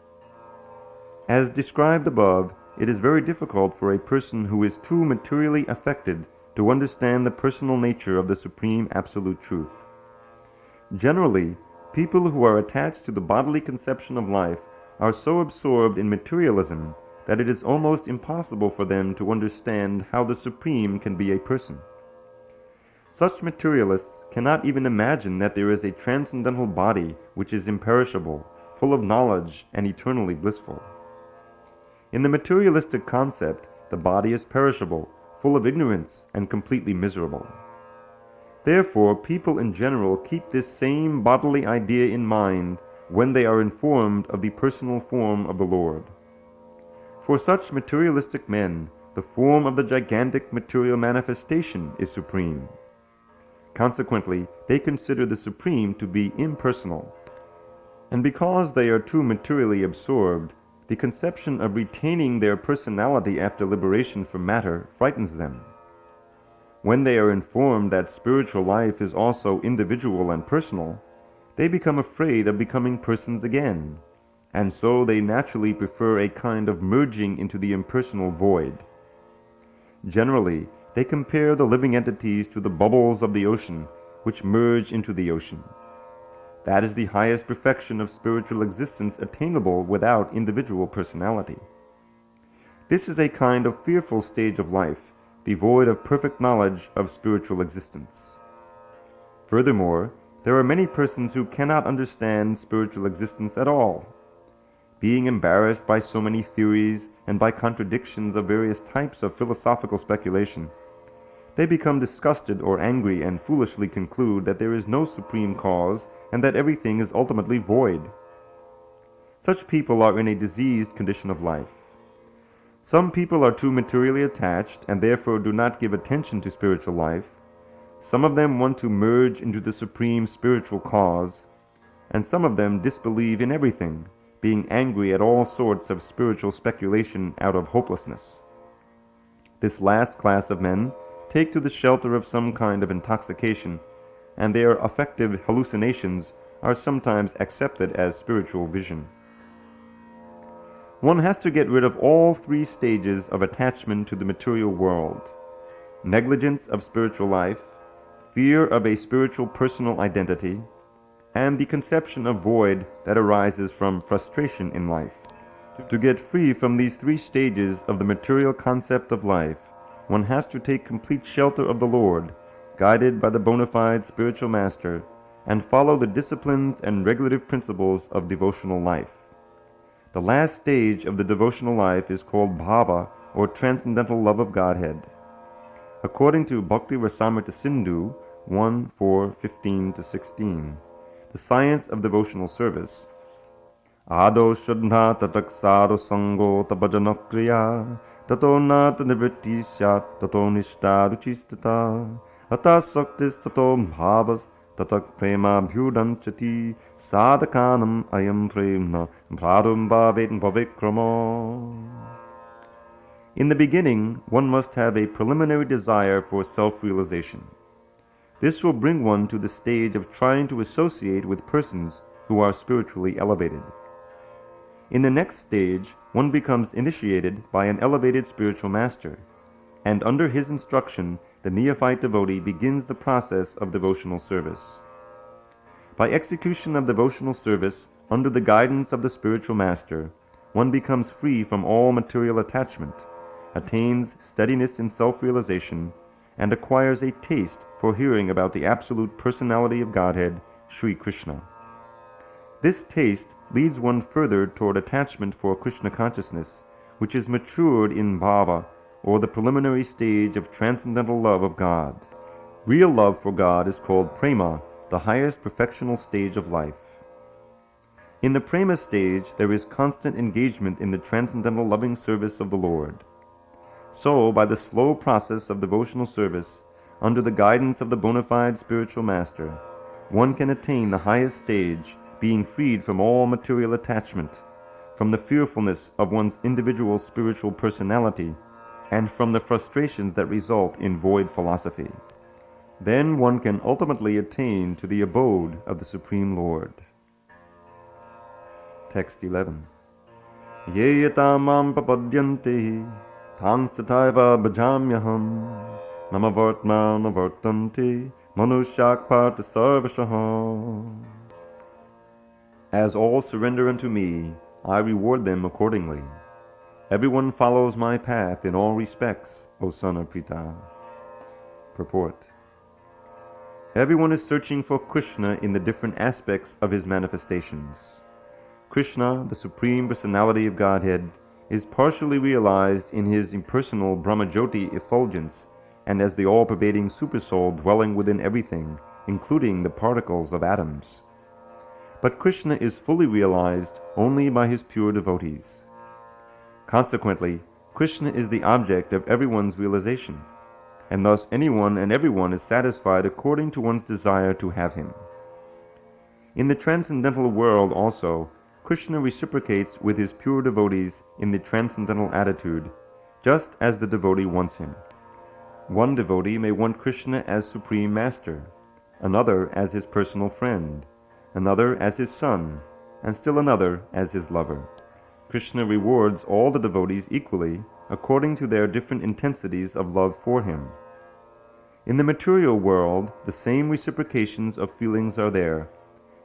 As described above, it is very difficult for a person who is too materially affected to understand the personal nature of the Supreme Absolute Truth. Generally, people who are attached to the bodily conception of life are so absorbed in materialism that it is almost impossible for them to understand how the Supreme can be a person. Such materialists cannot even imagine that there is a transcendental body which is imperishable, full of knowledge, and eternally blissful. In the materialistic concept, the body is perishable, full of ignorance, and completely miserable. Therefore, people in general keep this same bodily idea in mind when they are informed of the personal form of the Lord. For such materialistic men, the form of the gigantic material manifestation is supreme. Consequently, they consider the Supreme to be impersonal. And because they are too materially absorbed, the conception of retaining their personality after liberation from matter frightens them. When they are informed that spiritual life is also individual and personal, they become afraid of becoming persons again, and so they naturally prefer a kind of merging into the impersonal void. Generally, they compare the living entities to the bubbles of the ocean, which merge into the ocean. That is the highest perfection of spiritual existence attainable without individual personality. This is a kind of fearful stage of life, devoid of perfect knowledge of spiritual existence. Furthermore, there are many persons who cannot understand spiritual existence at all. Being embarrassed by so many theories and by contradictions of various types of philosophical speculation, they become disgusted or angry and foolishly conclude that there is no supreme cause and that everything is ultimately void. Such people are in a diseased condition of life. Some people are too materially attached and therefore do not give attention to spiritual life. Some of them want to merge into the supreme spiritual cause, and some of them disbelieve in everything, being angry at all sorts of spiritual speculation out of hopelessness. This last class of men take to the shelter of some kind of intoxication, and their affective hallucinations are sometimes accepted as spiritual vision. One has to get rid of all three stages of attachment to the material world: negligence of spiritual life, fear of a spiritual personal identity, and the conception of void that arises from frustration in life. To get free from these three stages of the material concept of life, one has to take complete shelter of the Lord, guided by the bona fide spiritual master, and follow the disciplines and regulative principles of devotional life. The last stage of the devotional life is called bhava, or transcendental love of Godhead. According to Bhaktivedanta Sindhu 1:4-15-16, the science of devotional service, Ado Shuddha Tataksaro Sango Tabajanakriya Tato Nat Nivrittisya Tato Nishta Ruchistata Ata Saktis Tato Bhavas Tatak Prema Bhudanchati Sadhakanam Ayam Premna Bhradum Bhavet Bhavikrama. In the beginning, one must have a preliminary desire for self-realization. This will bring one to the stage of trying to associate with persons who are spiritually elevated. In the next stage, one becomes initiated by an elevated spiritual master, and under his instruction, the neophyte devotee begins the process of devotional service. By execution of devotional service under the guidance of the spiritual master, one becomes free from all material attachment, attains steadiness in self-realization, and acquires a taste for hearing about the absolute personality of Godhead, Sri Krishna. This taste leads one further toward attachment for Krishna consciousness, which is matured in bhava, or the preliminary stage of transcendental love of God. Real love for God is called prema, the highest perfectional stage of life. In the prema stage, there is constant engagement in the transcendental loving service of the Lord. So, by the slow process of devotional service, under the guidance of the bona fide spiritual master, one can attain the highest stage, being freed from all material attachment, from the fearfulness of one's individual spiritual personality, and from the frustrations that result in void philosophy. Then one can ultimately attain to the abode of the Supreme Lord. Text 11. Ye yata mam papadyanti tanstataiva bhajamyaham mama vartma navartanti manushyak parta sarvashaham. As all surrender unto me, I reward them accordingly. Everyone follows my path in all respects, O son of Pritha. Purport. Everyone is searching for Krishna in the different aspects of his manifestations. Krishna, the Supreme Personality of Godhead, is partially realized in his impersonal Brahmajyoti effulgence and as the all-pervading Supersoul dwelling within everything, including the particles of atoms. But Krishna is fully realized only by his pure devotees. Consequently, Krishna is the object of everyone's realization, and thus anyone and everyone is satisfied according to one's desire to have him. In the transcendental world also, Krishna reciprocates with his pure devotees in the transcendental attitude, just as the devotee wants him. One devotee may want Krishna as Supreme Master, another as his personal friend, another as his son, and still another as his lover. Krishna rewards all the devotees equally according to their different intensities of love for him. In the material world, the same reciprocations of feelings are there,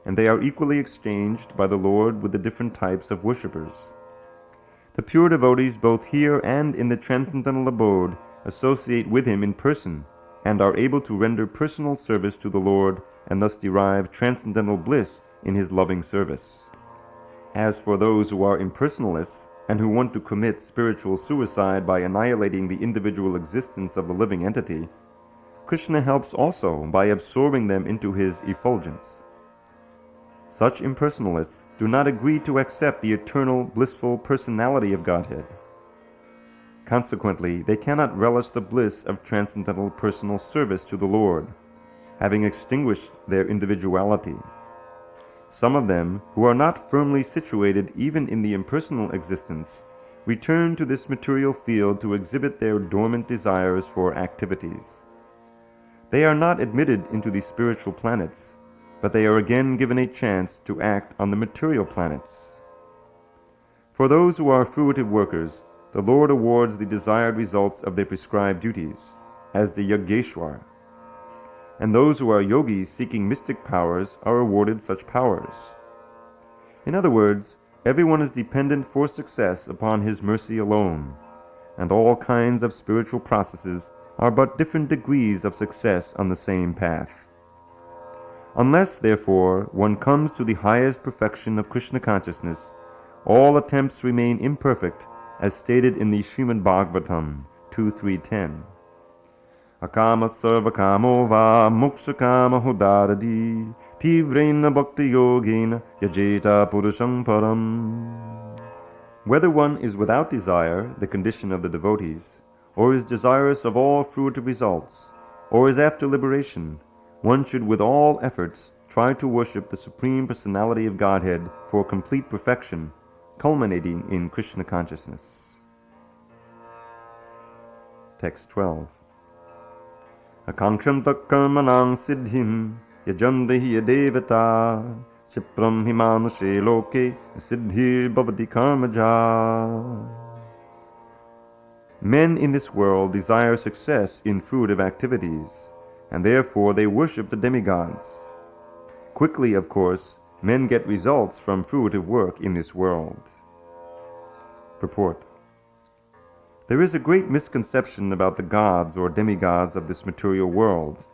and they are equally exchanged by the Lord with the different types of worshippers. The pure devotees both here and in the transcendental abode associate with him in person, and are able to render personal service to the Lord, and thus derive transcendental bliss in his loving service. As for those who are impersonalists, and who want to commit spiritual suicide by annihilating the individual existence of the living entity, Krishna helps also by absorbing them into his effulgence. Such impersonalists do not agree to accept the eternal, blissful personality of Godhead. Consequently, they cannot relish the bliss of transcendental personal service to the Lord, having extinguished their individuality. Some of them, who are not firmly situated even in the impersonal existence, return to this material field to exhibit their dormant desires for activities. They are not admitted into the spiritual planets, but they are again given a chance to act on the material planets. For those who are fruitive workers, the Lord awards the desired results of their prescribed duties, as the Yogeshwar. And those who are yogis seeking mystic powers are awarded such powers. In other words, everyone is dependent for success upon his mercy alone, and all kinds of spiritual processes are but different degrees of success on the same path. Unless, therefore, one comes to the highest perfection of Krishna consciousness, all attempts remain imperfect, as stated in the Srimad Bhagavatam 2.3.10. Akama sarva kamo va moksha kama hudaradi tivrena bhakti yogena yajeta purusham param. Whether one is without desire, the condition of the devotees, or is desirous of all fruitive results, or is after liberation, one should with all efforts try to worship the Supreme Personality of Godhead for complete perfection, culminating in Krishna consciousness. Text 12. Akankshanta karmanang siddhim yajandehi yadevata chipram himanushe loke siddhir bhavati karmaja. Men in this world desire success in fruitive activities, and therefore they worship the demigods. Quickly, of course, men get results from fruitive work in this world. Purport. There is a great misconception about the gods or demigods of this material world,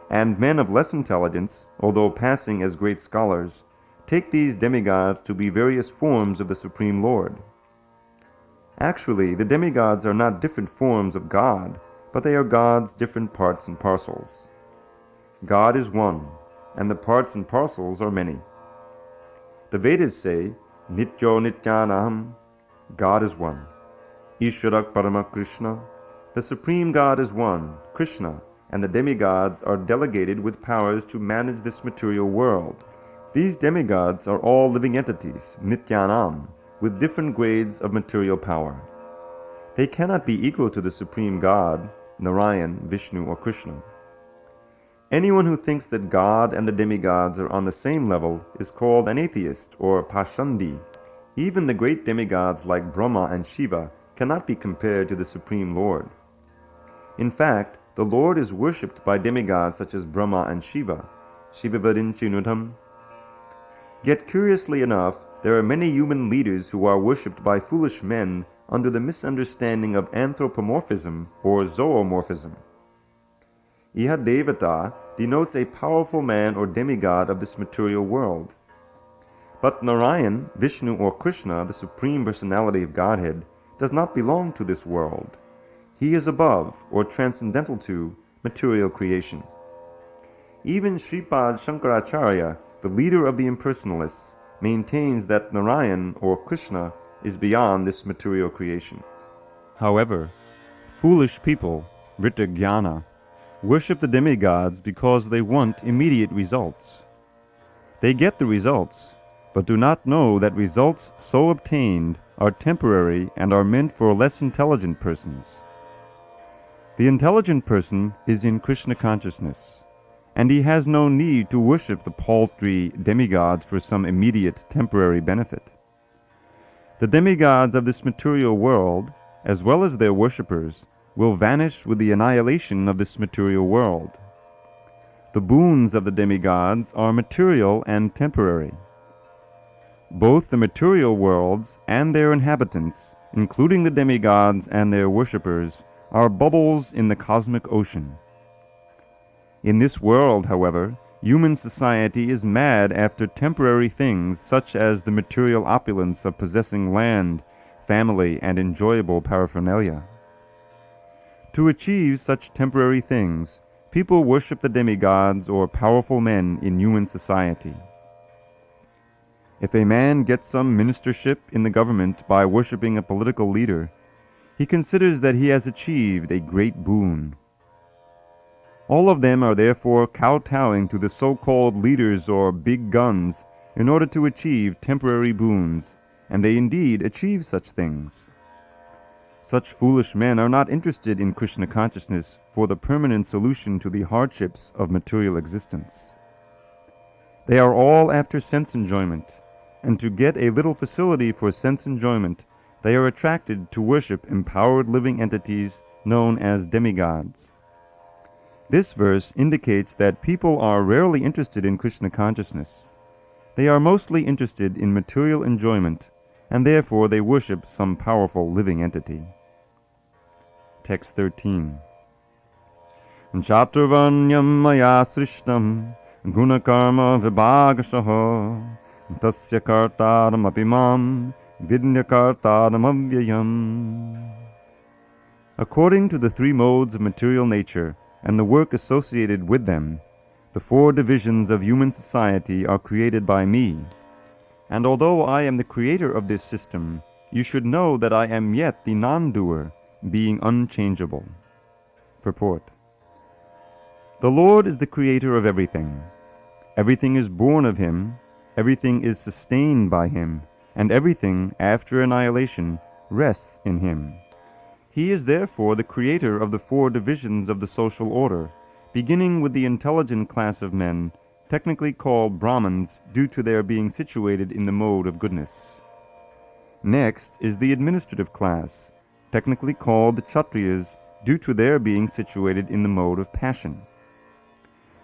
and men of less intelligence, although passing as great scholars, take these demigods to be various forms of the Supreme Lord. Actually, the demigods are not different forms of God, but they are God's different parts and parcels. God is one, and the parts and parcels are many. The Vedas say, Nityo Nityanaham, God is one. Ishvarak Parama Krishna, the Supreme God is one, Krishna, and the demigods are delegated with powers to manage this material world. These demigods are all living entities, Nityanam, with different grades of material power. They cannot be equal to the Supreme God, Narayan, Vishnu, or Krishna. Anyone who thinks that God and the demigods are on the same level is called an atheist or Pashandi. Even the great demigods like Brahma and Shiva cannot be compared to the Supreme Lord. In fact, the Lord is worshipped by demigods such as Brahma and Shiva, Shivavadin Chinutam. Yet curiously enough, there are many human leaders who are worshipped by foolish men under the misunderstanding of anthropomorphism or zoomorphism. Iha Devata denotes a powerful man or demigod of this material world. But Narayan, Vishnu, or Krishna, the Supreme Personality of Godhead, does not belong to this world. He is above, or transcendental to, material creation. Even Sripad Shankaracharya, the leader of the impersonalists, maintains that Narayan, or Krishna, is beyond this material creation. However, foolish people, Vrita Jnana, worship the demigods because they want immediate results. They get the results, but do not know that results so obtained are temporary and are meant for less intelligent persons. The intelligent person is in Krishna consciousness, and he has no need to worship the paltry demigods for some immediate temporary benefit. The demigods of this material world, as well as their worshippers, will vanish with the annihilation of this material world. The boons of the demigods are material and temporary. Both the material worlds and their inhabitants, including the demigods and their worshippers, are bubbles in the cosmic ocean. In this world, however, human society is mad after temporary things such as the material opulence of possessing land, family, and enjoyable paraphernalia. To achieve such temporary things, people worship the demigods or powerful men in human society. If a man gets some ministership in the government by worshiping a political leader, he considers that he has achieved a great boon. All of them are therefore kowtowing to the so-called leaders or big guns in order to achieve temporary boons, and they indeed achieve such things. Such foolish men are not interested in Krishna consciousness for the permanent solution to the hardships of material existence. They are all after sense enjoyment, and to get a little facility for sense enjoyment, they are attracted to worship empowered living entities known as demigods. This verse indicates that people are rarely interested in Krishna consciousness. They are mostly interested in material enjoyment, and therefore they worship some powerful living entity. Text 13. Chaturvanyam maya srishtam gunakarma vibhagasaha tasya kartaram apimam vidya kartaram avyayam. According to the three modes of material nature and the work associated with them, the four divisions of human society are created by me. And although I am the creator of this system, you should know that I am yet the non-doer, being unchangeable. Purport. The Lord is the creator of everything. Everything is born of him, everything is sustained by him, and everything, after annihilation, rests in him. He is therefore the creator of the four divisions of the social order, beginning with the intelligent class of men, technically called Brahmins due to their being situated in the mode of goodness. Next is the administrative class, technically called the Kshatriyas due to their being situated in the mode of passion.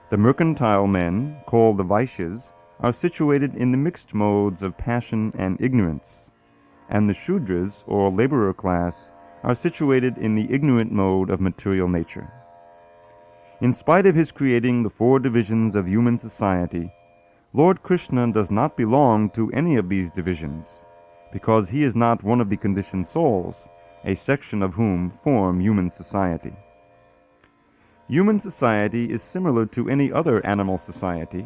The mercantile men, called the Vaishyas, are situated in the mixed modes of passion and ignorance, and the Shudras, or laborer class, are situated in the ignorant mode of material nature. In spite of his creating the four divisions of human society, Lord Krishna does not belong to any of these divisions, because he is not one of the conditioned souls, a section of whom form human society. Human society is similar to any other animal society,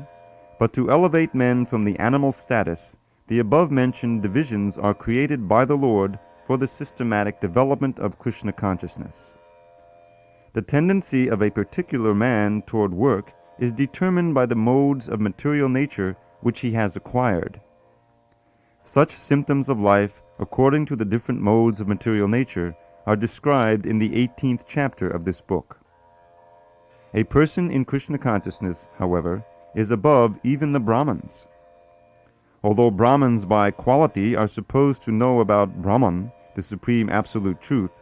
but to elevate men from the animal status, the above-mentioned divisions are created by the Lord for the systematic development of Krishna consciousness. The tendency of a particular man toward work is determined by the modes of material nature which he has acquired. Such symptoms of life, according to the different modes of material nature, are described in the 18th chapter of this book. A person in Krishna consciousness, however, is above even the Brahmins. Although Brahmins by quality are supposed to know about Brahman, the supreme absolute truth,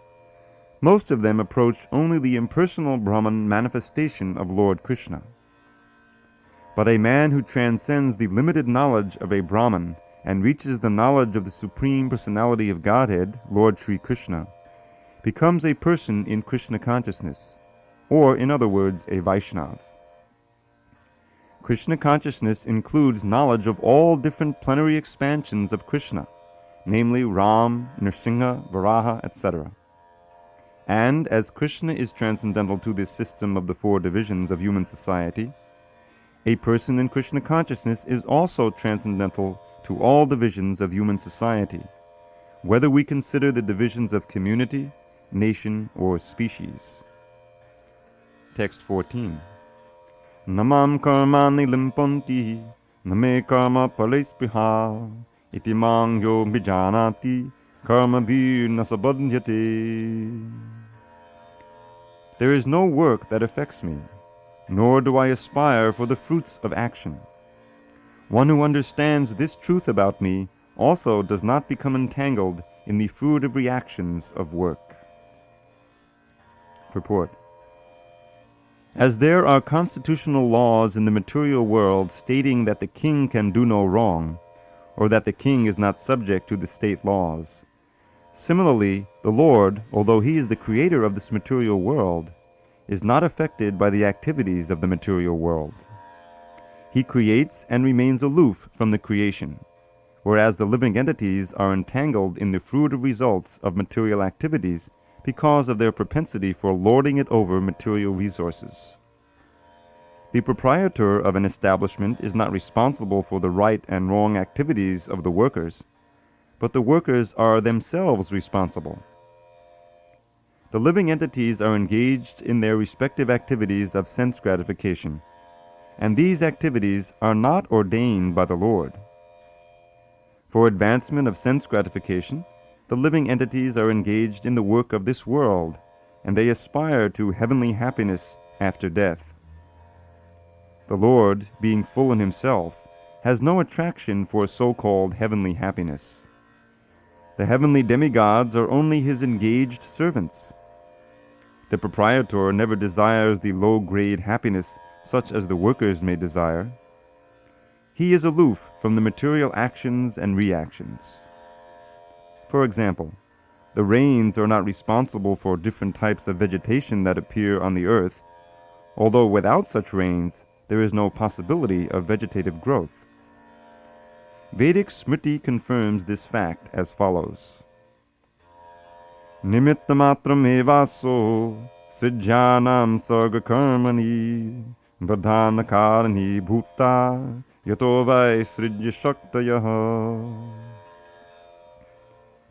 most of them approach only the impersonal Brahman manifestation of Lord Krishna. But a man who transcends the limited knowledge of a Brahman and reaches the knowledge of the Supreme Personality of Godhead, Lord Sri Krishna, becomes a person in Krishna consciousness, or in other words, a Vaishnav. Krishna consciousness includes knowledge of all different plenary expansions of Krishna, namely Ram, Nrsimha, Varaha, etc. And as Krishna is transcendental to this system of the four divisions of human society, a person in Krishna consciousness is also transcendental to all divisions of human society, whether we consider the divisions of community, nation, or species. Text 14. Namam karmani limpanti, name karma palespriha, iti mang yo bijanati, karma vir nasabadhyate. There is no work that affects me. nor do I aspire for the fruits of action. One who understands this truth about me also does not become entangled in the fruitive reactions of work. Purport. As there are constitutional laws in the material world stating that the king can do no wrong, or that the king is not subject to the state laws, similarly, the Lord, although He is the creator of this material world, is not affected by the activities of the material world. He creates and remains aloof from the creation, whereas the living entities are entangled in the fruitive results of material activities because of their propensity for lording it over material resources. The proprietor of an establishment is not responsible for the right and wrong activities of the workers, but the workers are themselves responsible. The living entities are engaged in their respective activities of sense gratification, and these activities are not ordained by the Lord. For advancement of sense gratification, the living entities are engaged in the work of this world, and they aspire to heavenly happiness after death. The Lord, being full in Himself, has no attraction for so-called heavenly happiness. The heavenly demigods are only His engaged servants. The proprietor never desires the low-grade happiness such as the workers may desire. He is aloof from the material actions and reactions. For example, the rains are not responsible for different types of vegetation that appear on the earth, although without such rains, there is no possibility of vegetative growth. Vedic Smriti confirms this fact as follows. Nimittamatram evaso srijyanam sarga karmani badhanakarani bhuta yato vai srijya shaktayah.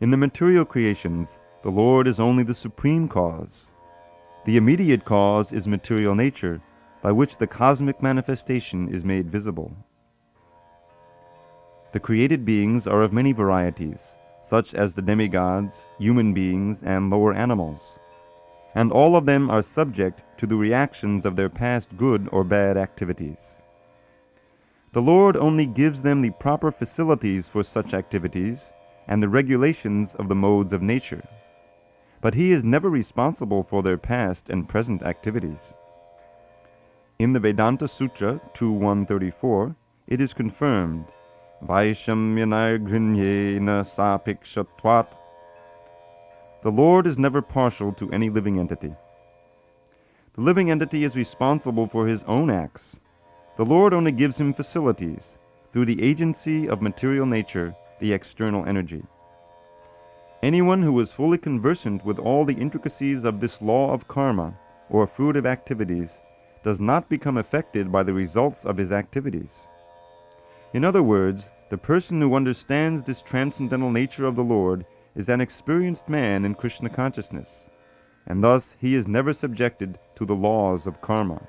In the material creations, the Lord is only the supreme cause. The immediate cause is material nature, by which the cosmic manifestation is made visible. The created beings are of many varieties, such as the demigods, human beings, and lower animals, and all of them are subject to the reactions of their past good or bad activities. The Lord only gives them the proper facilities for such activities and the regulations of the modes of nature, but He is never responsible for their past and present activities. In the Vedanta Sutra 2.134, it is confirmed, Vaishamyanargrinyena sapikshatvat. The Lord is never partial to any living entity. The living entity is responsible for his own acts. The Lord only gives him facilities, through the agency of material nature, the external energy. Anyone who is fully conversant with all the intricacies of this law of karma, or fruitive activities, does not become affected by the results of his activities. In other words, the person who understands this transcendental nature of the Lord is an experienced man in Krishna consciousness, and thus he is never subjected to the laws of karma.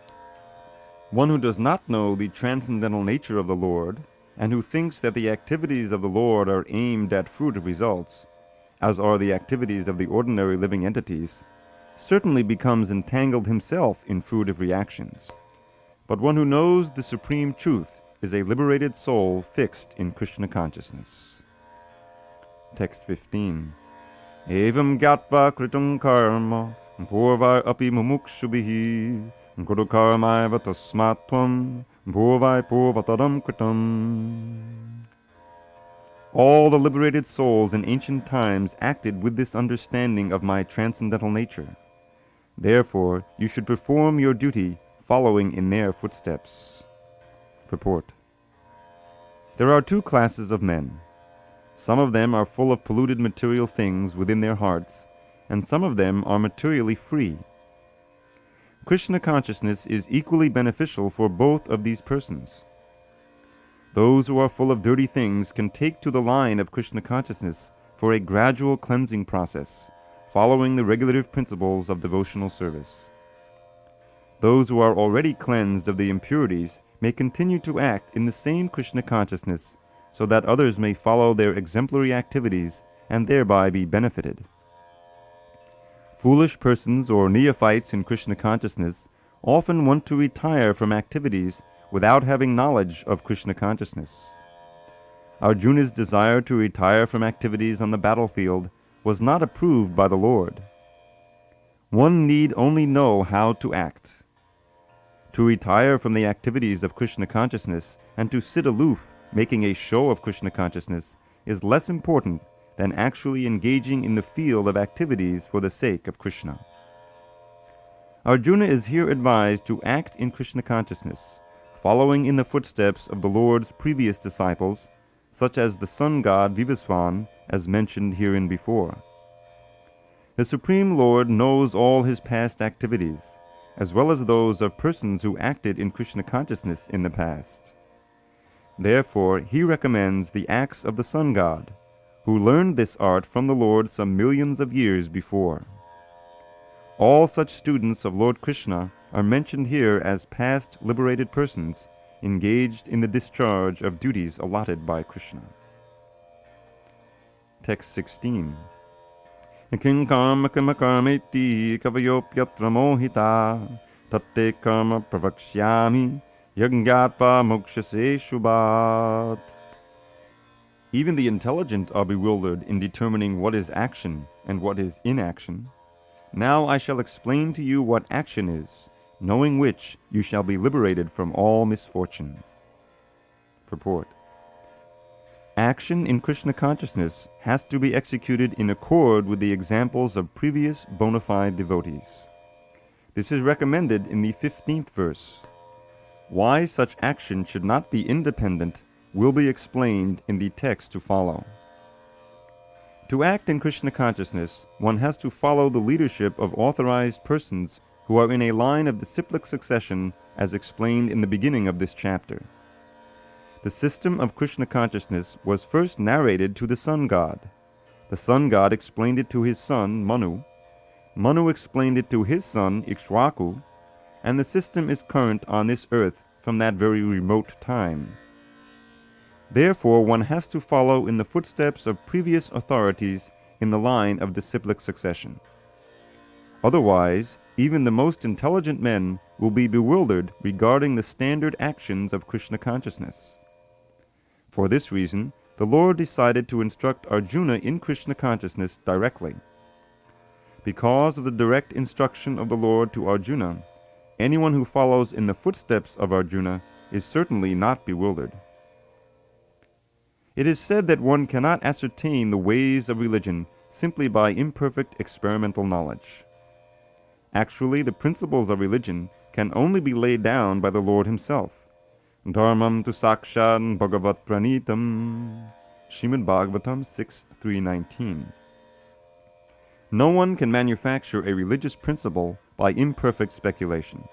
One who does not know the transcendental nature of the Lord, and who thinks that the activities of the Lord are aimed at fruitive results, as are the activities of the ordinary living entities, certainly becomes entangled himself in fruitive reactions. But one who knows the supreme truth is a liberated soul fixed in Krishna consciousness. Text 15. Evam gatva kritam karma bhurvar api mumukshubhihi guru karmaiva tasmatvam bhurvai purvataram kritam. All the liberated souls in ancient times acted with this understanding of my transcendental nature. Therefore, you should perform your duty following in their footsteps. Purport. There are two classes of men. Some of them are full of polluted material things within their hearts, and some of them are materially free. Krishna consciousness is equally beneficial for both of these persons. Those who are full of dirty things can take to the line of Krishna consciousness for a gradual cleansing process, following the regulative principles of devotional service. Those who are already cleansed of the impurities may continue to act in the same Krishna consciousness, so that others may follow their exemplary activities and thereby be benefited. Foolish persons or neophytes in Krishna consciousness often want to retire from activities without having knowledge of Krishna consciousness. Arjuna's desire to retire from activities on the battlefield was not approved by the Lord. One need only know how to act. To retire from the activities of Krishna consciousness and to sit aloof, making a show of Krishna consciousness, is less important than actually engaging in the field of activities for the sake of Krishna. Arjuna is here advised to act in Krishna consciousness, following in the footsteps of the Lord's previous disciples, such as the sun god Vivasvan, as mentioned herein before. The Supreme Lord knows all his past activities, as well as those of persons who acted in Krishna consciousness in the past. Therefore, he recommends the acts of the sun god, who learned this art from the Lord some millions of years before. All such students of Lord Krishna are mentioned here as past liberated persons engaged in the discharge of duties allotted by Krishna. Text 16. King karma karma karmeti kavayopyatra mohita tatte karma pravakshyami yagnatva mokshase shubhat. Even the intelligent are bewildered in determining what is action and what is inaction. Now I shall explain to you what action is, knowing which you shall be liberated from all misfortune. Purport. Action in Krishna consciousness has to be executed in accord with the examples of previous bona fide devotees. This is recommended in the 15th verse. Why such action should not be independent will be explained in the text to follow. To act in Krishna consciousness, one has to follow the leadership of authorized persons who are in a line of disciplic succession as explained in the beginning of this chapter. The system of Krishna consciousness was first narrated to the sun god. The sun god explained it to his son, Manu. Manu explained it to his son, Ikshwaku, and the system is current on this earth from that very remote time. Therefore, one has to follow in the footsteps of previous authorities in the line of disciplic succession. Otherwise, even the most intelligent men will be bewildered regarding the standard actions of Krishna consciousness. For this reason, the Lord decided to instruct Arjuna in Krishna consciousness directly. Because of the direct instruction of the Lord to Arjuna, anyone who follows in the footsteps of Arjuna is certainly not bewildered. It is said that one cannot ascertain the ways of religion simply by imperfect experimental knowledge. Actually, the principles of religion can only be laid down by the Lord himself. Dharmam tu sakshat bhagavat pranitam. Srimad Bhagavatam 6.319. No one can manufacture a religious principle by imperfect speculation.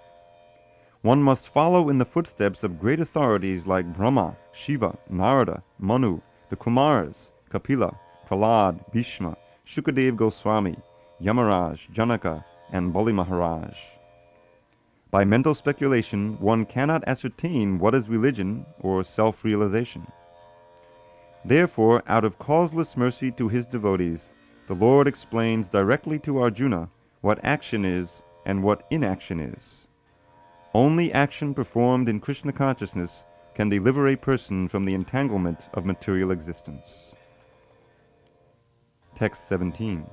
One must follow in the footsteps of great authorities like Brahma, Shiva, Narada, Manu, the Kumaras, Kapila, Prahlad, Bhishma, Shukadev Goswami, Yamaraj, Janaka, and Bali Maharaj. By mental speculation, one cannot ascertain what is religion or self-realization. Therefore, out of causeless mercy to his devotees, the Lord explains directly to Arjuna what action is and what inaction is. Only action performed in Krishna consciousness can deliver a person from the entanglement of material existence. Text 17.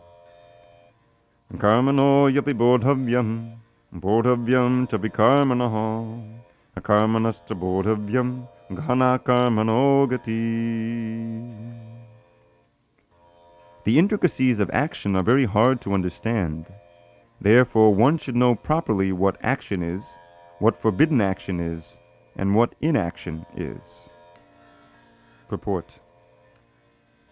Karmano yapi bodhavyam, bodhavyam chapi karmanaha, akarmanascha bodhavyam, ghana karmano gati. The intricacies of action are very hard to understand. Therefore, one should know properly what action is, what forbidden action is, and what inaction is. Purport.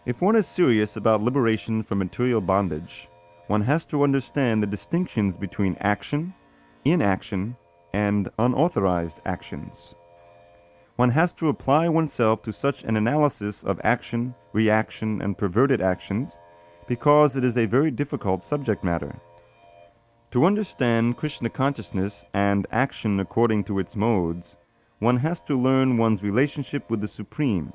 If one is serious about liberation from material bondage, one has to understand the distinctions between action, inaction, and unauthorized actions. One has to apply oneself to such an analysis of action, reaction, and perverted actions because it is a very difficult subject matter. To understand Krishna consciousness and action according to its modes, one has to learn one's relationship with the Supreme.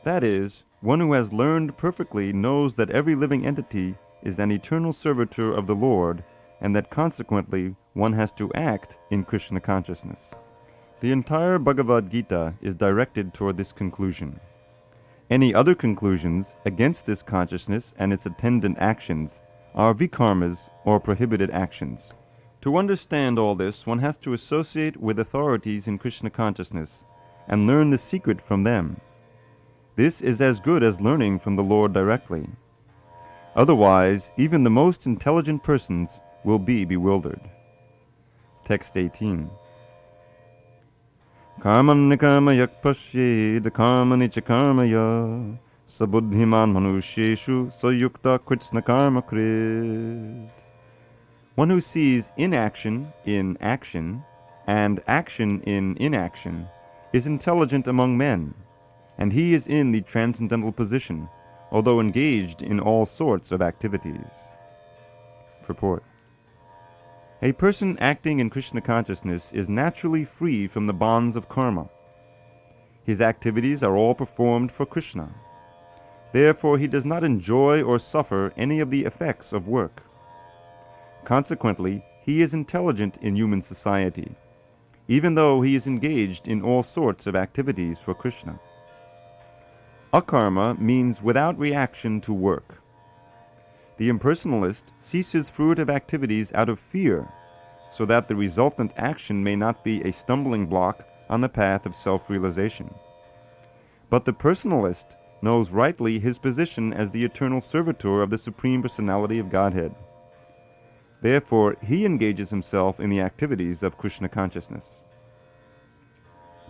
That is, one who has learned perfectly knows that every living entity is an eternal servitor of the Lord and that consequently one has to act in Krishna consciousness. The entire Bhagavad Gita is directed toward this conclusion. Any other conclusions against this consciousness and its attendant actions are vikarmas, or prohibited actions. To understand all this, one has to associate with authorities in Krishna consciousness and learn the secret from them. This is as good as learning from the Lord directly. Otherwise, even the most intelligent persons will be bewildered. Text 18. Karman nikarma yak pasye karmani cha karmaya sabuddhiman manusheshu sayukta kritsna karma krit. One who sees inaction in action and action in inaction is intelligent among men, and he is in the transcendental position, although engaged in all sorts of activities. Purport. A person acting in Krishna consciousness is naturally free from the bonds of karma. His activities are all performed for Krishna. Therefore, he does not enjoy or suffer any of the effects of work. Consequently, he is intelligent in human society, even though he is engaged in all sorts of activities for Krishna. Akarma means without reaction to work. The impersonalist ceases fruitive activities out of fear, so that the resultant action may not be a stumbling block on the path of self-realization. But the personalist knows rightly his position as the eternal servitor of the Supreme Personality of Godhead. Therefore, he engages himself in the activities of Krishna consciousness.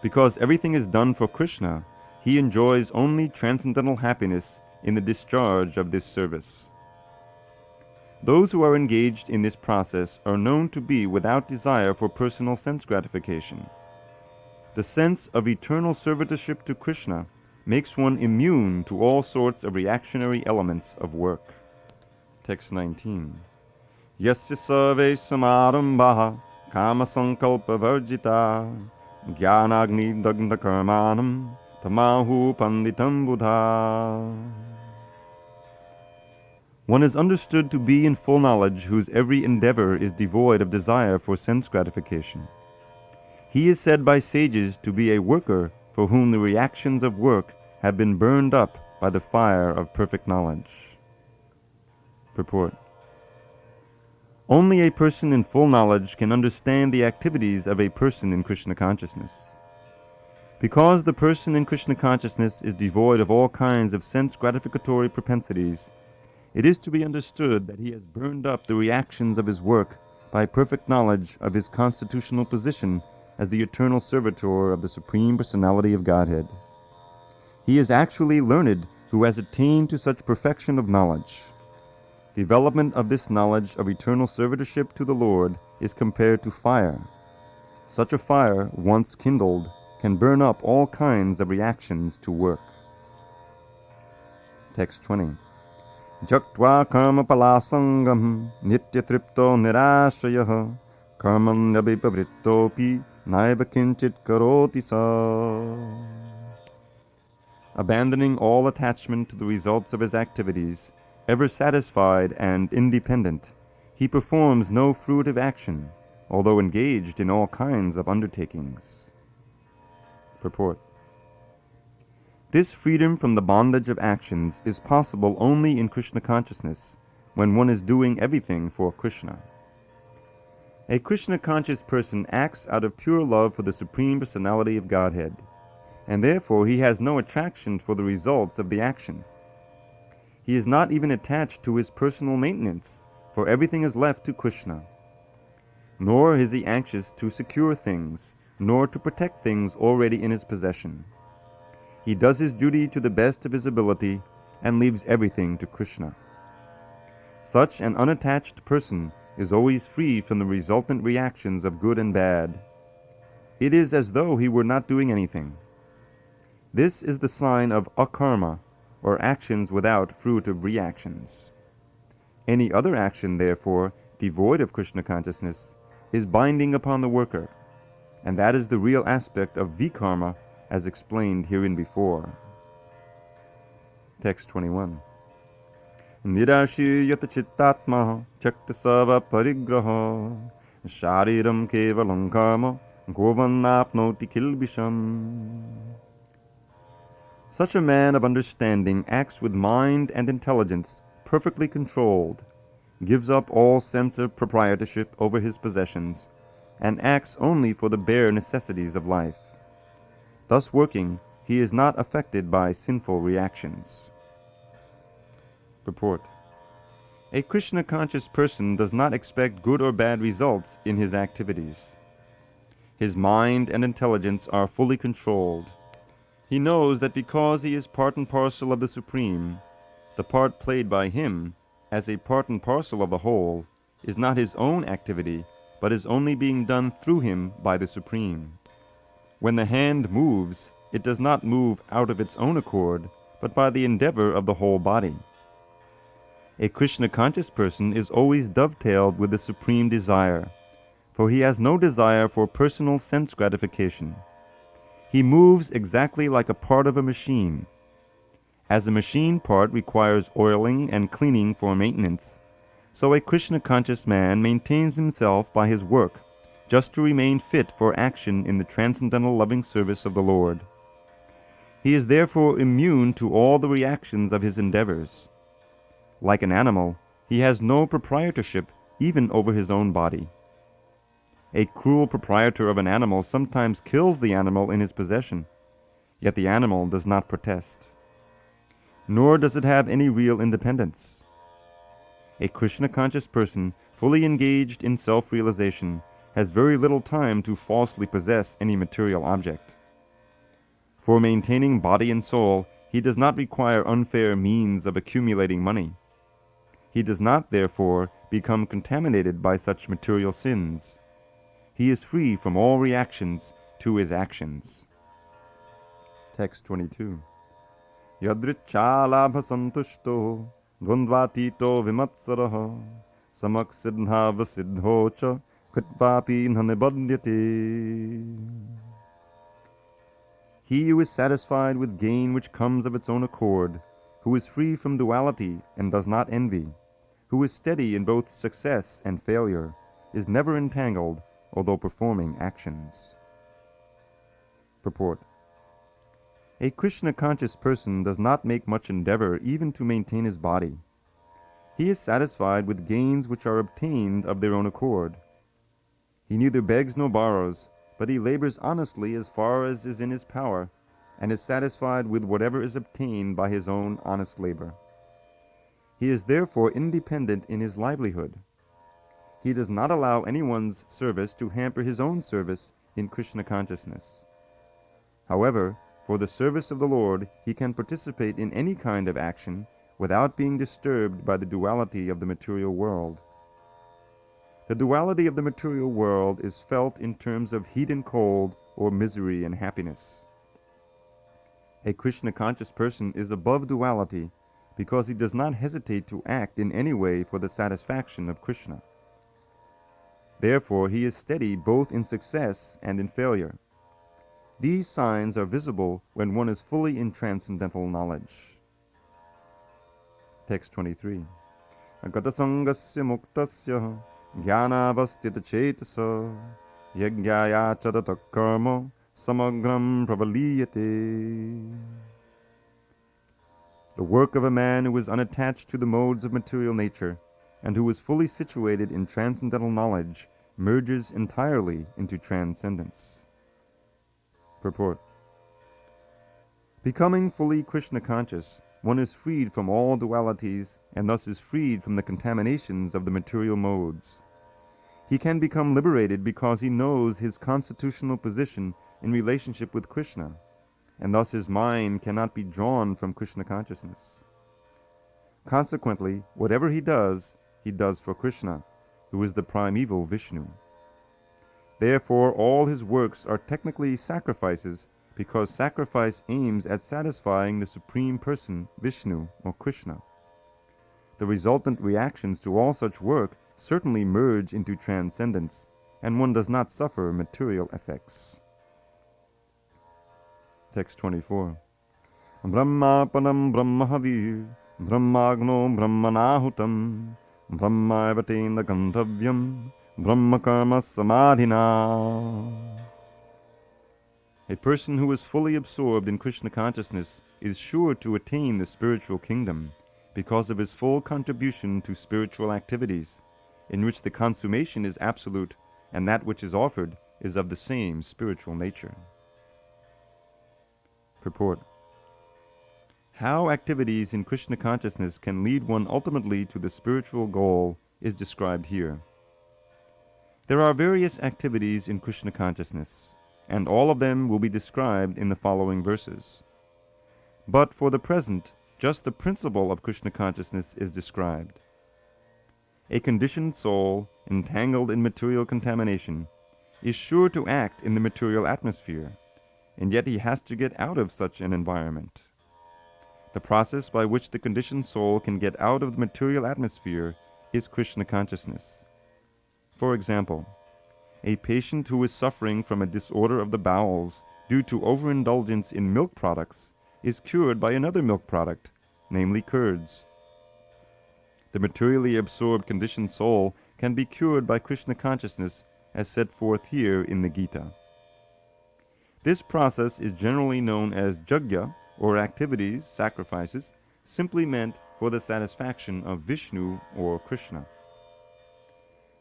Because everything is done for Krishna, he enjoys only transcendental happiness in the discharge of this service. Those who are engaged in this process are known to be without desire for personal sense gratification. The sense of eternal servitorship to Krishna makes one immune to all sorts of reactionary elements of work. Text 19. Yasya sarve samarambaha kama sankalpa varjita jnanagni dagna karmanam tamahu panditam buddha. One is understood to be in full knowledge whose every endeavor is devoid of desire for sense gratification. He is said by sages to be a worker for whom the reactions of work have been burned up by the fire of perfect knowledge. Purport. Only a person in full knowledge can understand the activities of a person in Krishna consciousness. Because the person in Krishna consciousness is devoid of all kinds of sense gratificatory propensities, it is to be understood that he has burned up the reactions of his work by perfect knowledge of his constitutional position as the eternal servitor of the Supreme Personality of Godhead. He is actually learned who has attained to such perfection of knowledge. Development of this knowledge of eternal servitorship to the Lord is compared to fire. Such a fire, once kindled, can burn up all kinds of reactions to work. Text 20. Jaktva karma palasangam nityatripto nirashrayah karmanyabhipavrittopi naiva kinchit karoti sa. Abandoning all attachment to the results of his activities, ever satisfied and independent, he performs no fruitive action, although engaged in all kinds of undertakings. Purport. This freedom from the bondage of actions is possible only in Krishna consciousness, when one is doing everything for Krishna. A Krishna-conscious person acts out of pure love for the Supreme Personality of Godhead, and therefore he has no attraction for the results of the action. He is not even attached to his personal maintenance, for everything is left to Krishna. Nor is he anxious to secure things, nor to protect things already in his possession. He does his duty to the best of his ability and leaves everything to Krishna. Such an unattached person is always free from the resultant reactions of good and bad. It is as though he were not doing anything. This is the sign of akarma, or actions without fruitive reactions. Any other action, therefore, devoid of Krishna consciousness, is binding upon the worker, and that is the real aspect of vikarma as explained herein before. Text 21. Nidashir yata chittatma chakta sava parigraha shariram kevalam karma govannapnoti kilbisham. Such a man of understanding acts with mind and intelligence perfectly controlled, gives up all sense of proprietorship over his possessions, and acts only for the bare necessities of life. Thus working, he is not affected by sinful reactions. Purport. A Krishna-conscious person does not expect good or bad results in his activities. His mind and intelligence are fully controlled. He knows that because he is part and parcel of the Supreme, the part played by him, as a part and parcel of the whole, is not his own activity, but is only being done through him by the Supreme. When the hand moves, it does not move out of its own accord, but by the endeavor of the whole body. A Krishna-conscious person is always dovetailed with the Supreme Desire, for he has no desire for personal sense gratification. He moves exactly like a part of a machine. As the machine part requires oiling and cleaning for maintenance, so a Krishna-conscious man maintains himself by his work, just to remain fit for action in the transcendental loving service of the Lord. He is therefore immune to all the reactions of his endeavors. Like an animal, he has no proprietorship even over his own body. A cruel proprietor of an animal sometimes kills the animal in his possession, yet the animal does not protest. Nor does it have any real independence. A Krishna-conscious person, fully engaged in self-realization, has very little time to falsely possess any material object. For maintaining body and soul, he does not require unfair means of accumulating money. He does not, therefore, become contaminated by such material sins. He is free from all reactions to his actions. Text 22. Yadricchalabha santushto dvandvatito vimatsaraha samaksidhava siddhocha kritvapi nanibadyate. He who is satisfied with gain which comes of its own accord, who is free from duality and does not envy, who is steady in both success and failure, is never entangled, although performing actions. Purport. A Krishna-conscious person does not make much endeavor even to maintain his body. He is satisfied with gains which are obtained of their own accord. He neither begs nor borrows, but he labors honestly as far as is in his power, and is satisfied with whatever is obtained by his own honest labor. He is therefore independent in his livelihood. He does not allow anyone's service to hamper his own service in Krishna consciousness. However, for the service of the Lord, he can participate in any kind of action without being disturbed by the duality of the material world. The duality of the material world is felt in terms of heat and cold, or misery and happiness. A Krishna-conscious person is above duality because he does not hesitate to act in any way for the satisfaction of Krishna. Therefore, he is steady both in success and in failure. These signs are visible when one is fully in transcendental knowledge. Text 23. Agatasangasya muktasya jnanavastita cetasa yajnaya chadata karma samagram pravaliyate. The work of a man who is unattached to the modes of material nature and who is fully situated in transcendental knowledge merges entirely into transcendence. Purport. Becoming fully Krishna-conscious, one is freed from all dualities and thus is freed from the contaminations of the material modes. He can become liberated because he knows his constitutional position in relationship with Krishna, and thus his mind cannot be drawn from Krishna consciousness. Consequently, whatever he does for Krishna, who is the primeval Vishnu. Therefore, all his works are technically sacrifices because sacrifice aims at satisfying the Supreme Person, Vishnu, or Krishna. The resultant reactions to all such work certainly merge into transcendence, and one does not suffer material effects. Text 24. Brahmapanam brahmahavir Brahmagno brahmanahutam brahma evatena gantavyam brahma karma samadhina. A person who is fully absorbed in Krishna consciousness is sure to attain the spiritual kingdom because of his full contribution to spiritual activities, in which the consummation is absolute and that which is offered is of the same spiritual nature. Purport. How activities in Krishna consciousness can lead one ultimately to the spiritual goal is described here. There are various activities in Krishna consciousness, and all of them will be described in the following verses. But for the present, just the principle of Krishna consciousness is described. A conditioned soul, entangled in material contamination, is sure to act in the material atmosphere, and yet he has to get out of such an environment. The process by which the conditioned soul can get out of the material atmosphere is Krishna consciousness. For example, a patient who is suffering from a disorder of the bowels due to overindulgence in milk products is cured by another milk product, namely curds. The materially absorbed conditioned soul can be cured by Krishna consciousness as set forth here in the Gita. This process is generally known as yajna, or activities, sacrifices, simply meant for the satisfaction of Vishnu or Krishna.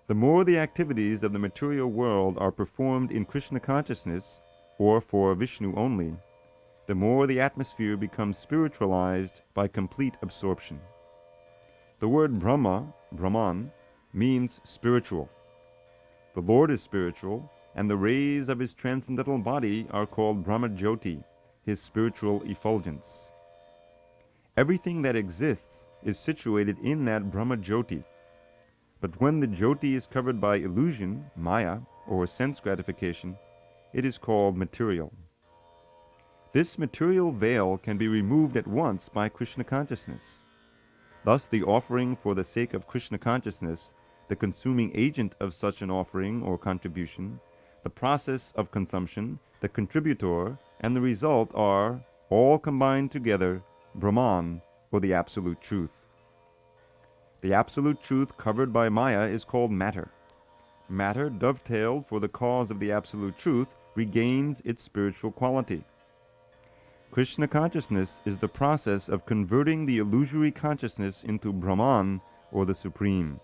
The more the activities of the material world are performed in Krishna consciousness, or for Vishnu only, the more the atmosphere becomes spiritualized by complete absorption. The word Brahma, Brahman, means spiritual. The Lord is spiritual, and the rays of his transcendental body are called Brahma Jyoti, his spiritual effulgence. Everything that exists is situated in that Brahma Jyoti. But when the Jyoti is covered by illusion, Maya, or sense gratification, it is called material. This material veil can be removed at once by Krishna consciousness. Thus the offering for the sake of Krishna consciousness, the consuming agent of such an offering or contribution, the process of consumption, the contributor, and the result are, all combined together, Brahman, or the Absolute Truth. The Absolute Truth covered by Maya is called matter. Matter, dovetailed for the cause of the Absolute Truth, regains its spiritual quality. Krishna consciousness is the process of converting the illusory consciousness into Brahman, or the Supreme.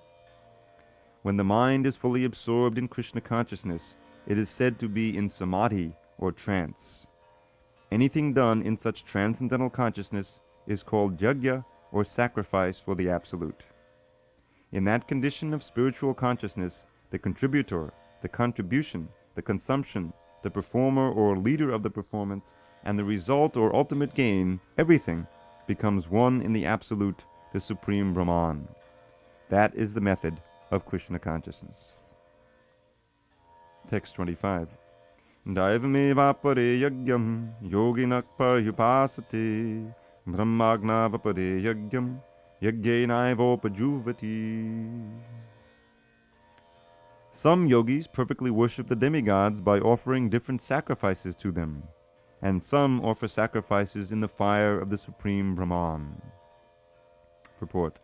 When the mind is fully absorbed in Krishna consciousness, it is said to be in samadhi, or trance. Anything done in such transcendental consciousness is called yajna, or sacrifice for the Absolute. In that condition of spiritual consciousness, the contributor, the contribution, the consumption, the performer or leader of the performance, and the result or ultimate gain, everything becomes one in the Absolute, the Supreme Brahman. That is the method of Krishna consciousness. Text 25. Daivamevapare yagyam yoginak parhyupasate brahmagnavapare yagyam yajnaivopajuvati. Some yogis perfectly worship the demigods by offering different sacrifices to them, and some offer sacrifices in the fire of the Supreme Brahman. Purport.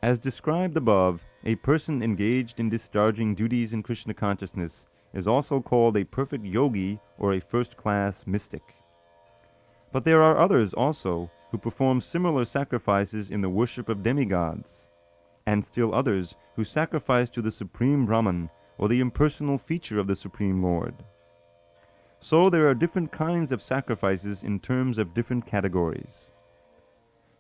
As described above, a person engaged in discharging duties in Krishna consciousness is also called a perfect yogi or a first-class mystic. But there are others also who perform similar sacrifices in the worship of demigods, and still others who sacrifice to the Supreme Brahman or the impersonal feature of the Supreme Lord. So there are different kinds of sacrifices in terms of different categories.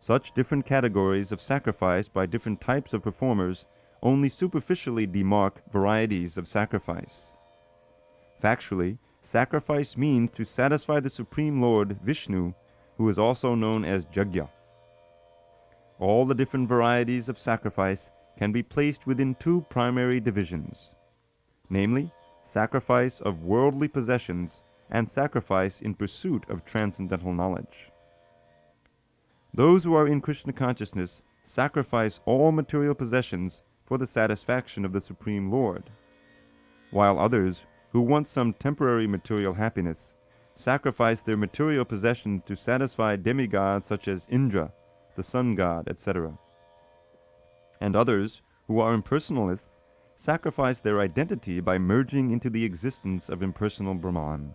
Such different categories of sacrifice by different types of performers only superficially demark varieties of sacrifice. Factually, sacrifice means to satisfy the Supreme Lord, Vishnu, who is also known as yajna. All the different varieties of sacrifice can be placed within two primary divisions, namely, sacrifice of worldly possessions and sacrifice in pursuit of transcendental knowledge. Those who are in Krishna consciousness sacrifice all material possessions for the satisfaction of the Supreme Lord, while others, who want some temporary material happiness, sacrifice their material possessions to satisfy demigods such as Indra, the sun god, etc. And others, who are impersonalists, sacrifice their identity by merging into the existence of impersonal Brahman.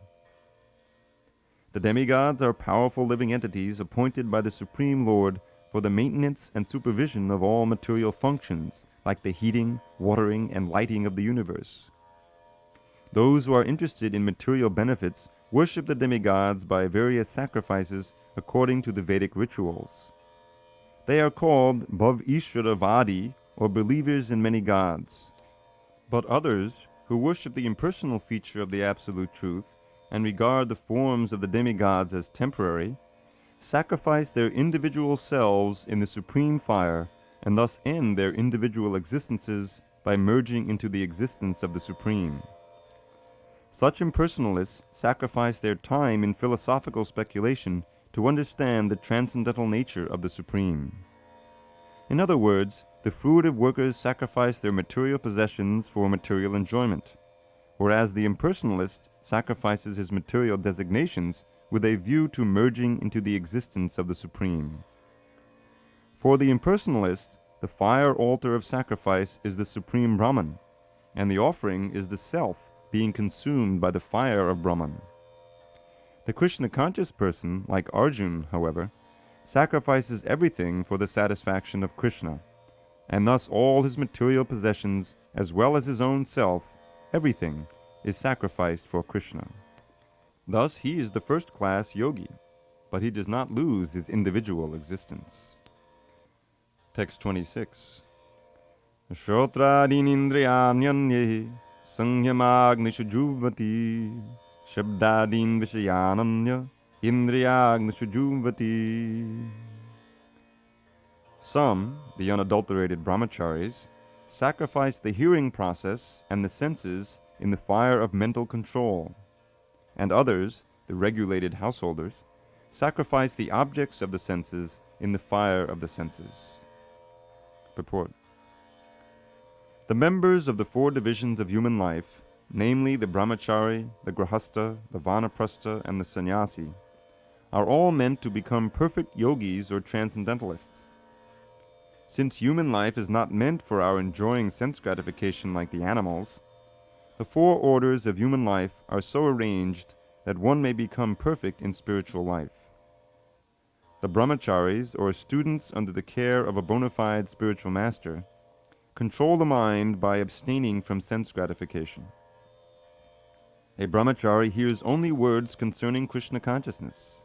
The demigods are powerful living entities appointed by the Supreme Lord for the maintenance and supervision of all material functions, like the heating, watering, and lighting of the universe. Those who are interested in material benefits worship the demigods by various sacrifices according to the Vedic rituals. They are called Bhav-Ishvara-Vadi, or believers in many gods. But others, who worship the impersonal feature of the Absolute Truth and regard the forms of the demigods as temporary, sacrifice their individual selves in the supreme fire and thus end their individual existences by merging into the existence of the Supreme. Such impersonalists sacrifice their time in philosophical speculation to understand the transcendental nature of the Supreme. In other words, the fruitive workers sacrifice their material possessions for material enjoyment, whereas the impersonalist sacrifices his material designations with a view to merging into the existence of the Supreme. For the impersonalist, the fire altar of sacrifice is the Supreme Brahman, and the offering is the self being consumed by the fire of Brahman. The Krishna-conscious person, like Arjuna, however, sacrifices everything for the satisfaction of Krishna, and thus all his material possessions, as well as his own self, everything, is sacrificed for Krishna. Thus he is the first-class yogi, but he does not lose his individual existence. Text 26. Shrotraadinindriyanyanye sangyamagnishu juvati shabdadin vishayananya indriyagnishu juvati. Some, the unadulterated brahmacharis, sacrifice the hearing process and the senses in the fire of mental control, and others, the regulated householders, sacrifice the objects of the senses in the fire of the senses. Purport. The members of the four divisions of human life, namely the brahmachari, the grahastha, the vanaprastha, and the sannyasi, are all meant to become perfect yogis or transcendentalists. Since human life is not meant for our enjoying sense gratification like the animals, the four orders of human life are so arranged that one may become perfect in spiritual life. The brahmacharis, or students under the care of a bona fide spiritual master, control the mind by abstaining from sense gratification. A brahmachari hears only words concerning Krishna consciousness.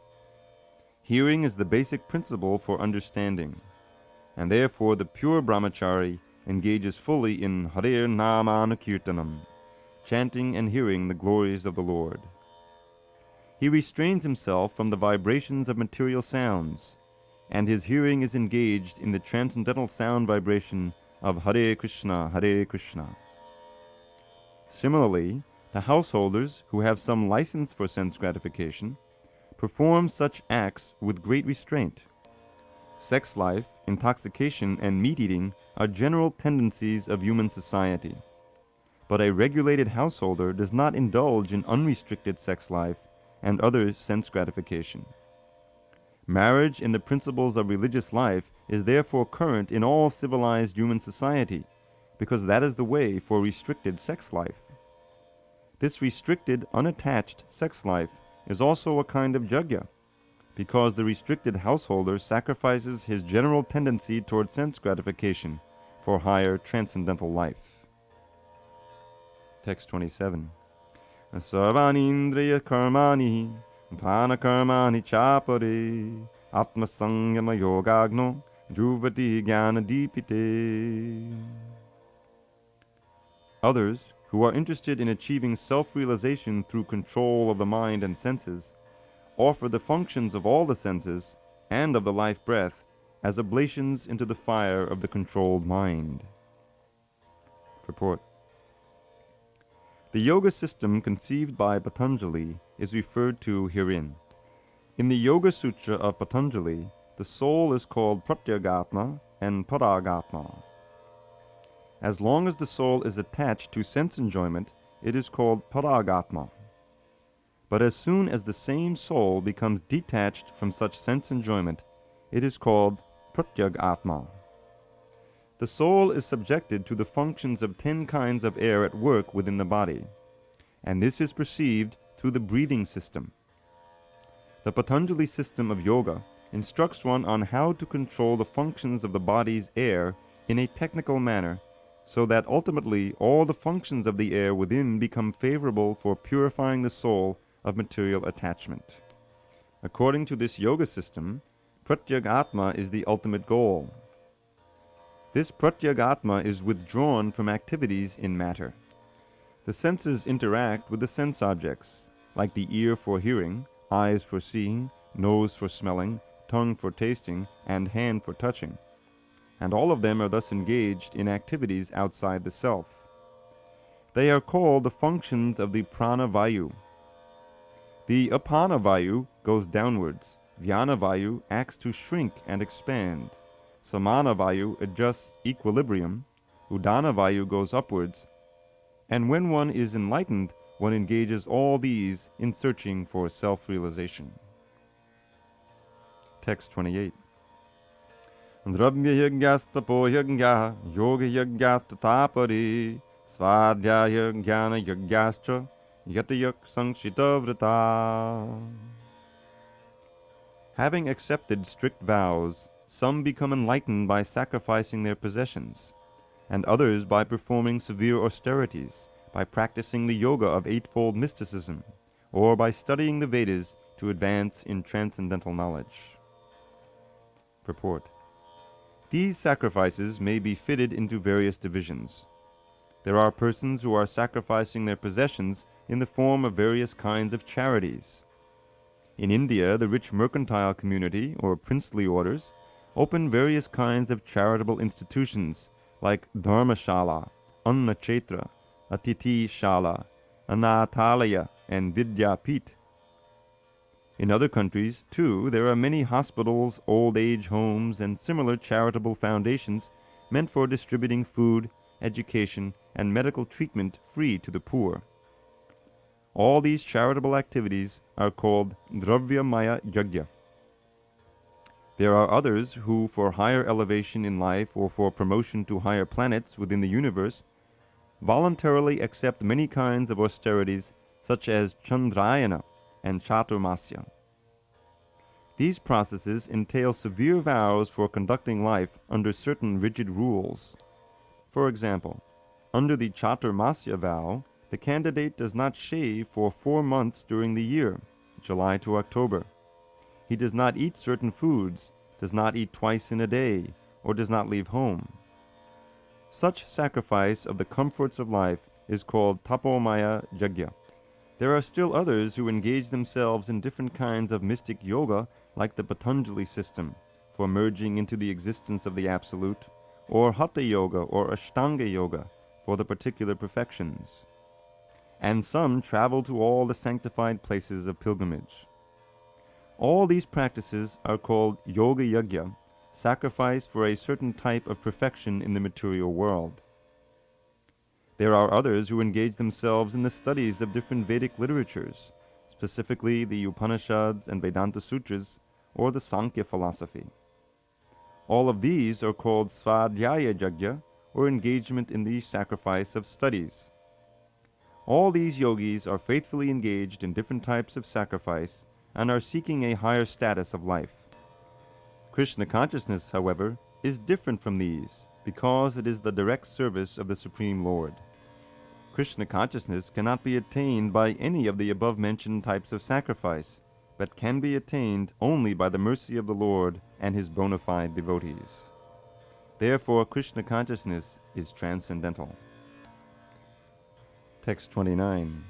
Hearing is the basic principle for understanding, and therefore the pure brahmachari engages fully in Harir Namanakirtanam, chanting and hearing the glories of the Lord. He restrains himself from the vibrations of material sounds, and his hearing is engaged in the transcendental sound vibration of Hare Krishna, Hare Krishna. Similarly, the householders who have some license for sense gratification perform such acts with great restraint. Sex life, intoxication, and meat-eating are general tendencies of human society. But a regulated householder does not indulge in unrestricted sex life and other sense gratification. Marriage in the principles of religious life is therefore current in all civilized human society, because that is the way for restricted sex life. This restricted, unattached sex life is also a kind of yajna, because the restricted householder sacrifices his general tendency toward sense gratification for higher transcendental life. Text 27. Sarvanindriya karmani prana karmani chapare atma sangyama yogagno juvati jnana dipite. Others, who are interested in achieving self-realization through control of the mind and senses, offer the functions of all the senses and of the life breath as oblations into the fire of the controlled mind. Purport. The yoga system conceived by Patanjali is referred to herein. In the Yoga Sutra of Patanjali, the soul is called Pratyagatma and Paragatma. As long as the soul is attached to sense enjoyment, it is called Paragatma. But as soon as the same soul becomes detached from such sense enjoyment, it is called pratyag atma. The soul is subjected to the functions of 10 kinds of air at work within the body, and this is perceived through the breathing system. The Patanjali system of yoga instructs one on how to control the functions of the body's air in a technical manner, so that ultimately all the functions of the air within become favorable for purifying the soul of material attachment. According to this yoga system, pratyagatma is the ultimate goal. This pratyagatma is withdrawn from activities in matter. The senses interact with the sense objects, like the ear for hearing, eyes for seeing, nose for smelling, tongue for tasting, and hand for touching, and all of them are thus engaged in activities outside the self. They are called the functions of the pranavayu. The apanavayu goes downwards, vyanavayu acts to shrink and expand, samanavayu adjusts equilibrium, udanavayu goes upwards, and when one is enlightened, one engages all these in searching for self-realization. Text 28. Dravya yagyastapo yagya, yoga yagyastapari, svadhyaya jnana yagyascha, yatayak sanksitavrata. Having accepted strict vows, some become enlightened by sacrificing their possessions, and others by performing severe austerities, by practicing the yoga of eightfold mysticism, or by studying the Vedas to advance in transcendental knowledge. Purport. These sacrifices may be fitted into various divisions. There are persons who are sacrificing their possessions in the form of various kinds of charities. In India, the rich mercantile community, or princely orders, open various kinds of charitable institutions like Dharmashala, Annachetra, Atiti Shala, Anathalaya, and Vidyapit. In other countries, too, there are many hospitals, old age homes, and similar charitable foundations meant for distributing food, education, and medical treatment free to the poor. All these charitable activities are called Dravya Maya Yagya. There are others who, for higher elevation in life or for promotion to higher planets within the universe, voluntarily accept many kinds of austerities such as Chandrayana and Chaturmasya. These processes entail severe vows for conducting life under certain rigid rules. For example, under the Chaturmasya vow, the candidate does not shave for 4 months during the year, July to October. He does not eat certain foods, does not eat twice in a day, or does not leave home. Such sacrifice of the comforts of life is called Tapomaya Yagya. There are still others who engage themselves in different kinds of mystic yoga, like the Patanjali system, for merging into the existence of the Absolute, or Hatha Yoga or Ashtanga Yoga, for the particular perfections. And some travel to all the sanctified places of pilgrimage. All these practices are called Yoga Yagya, sacrifice for a certain type of perfection in the material world. There are others who engage themselves in the studies of different Vedic literatures, specifically the Upanishads and Vedanta Sutras, or the Sankhya philosophy. All of these are called Svadhyaya Yagya, or engagement in the sacrifice of studies. All these yogis are faithfully engaged in different types of sacrifice and are seeking a higher status of life. Krishna consciousness, however, is different from these because it is the direct service of the Supreme Lord. Krishna consciousness cannot be attained by any of the above-mentioned types of sacrifice, but can be attained only by the mercy of the Lord and his bona fide devotees. Therefore, Krishna consciousness is transcendental. Text 29.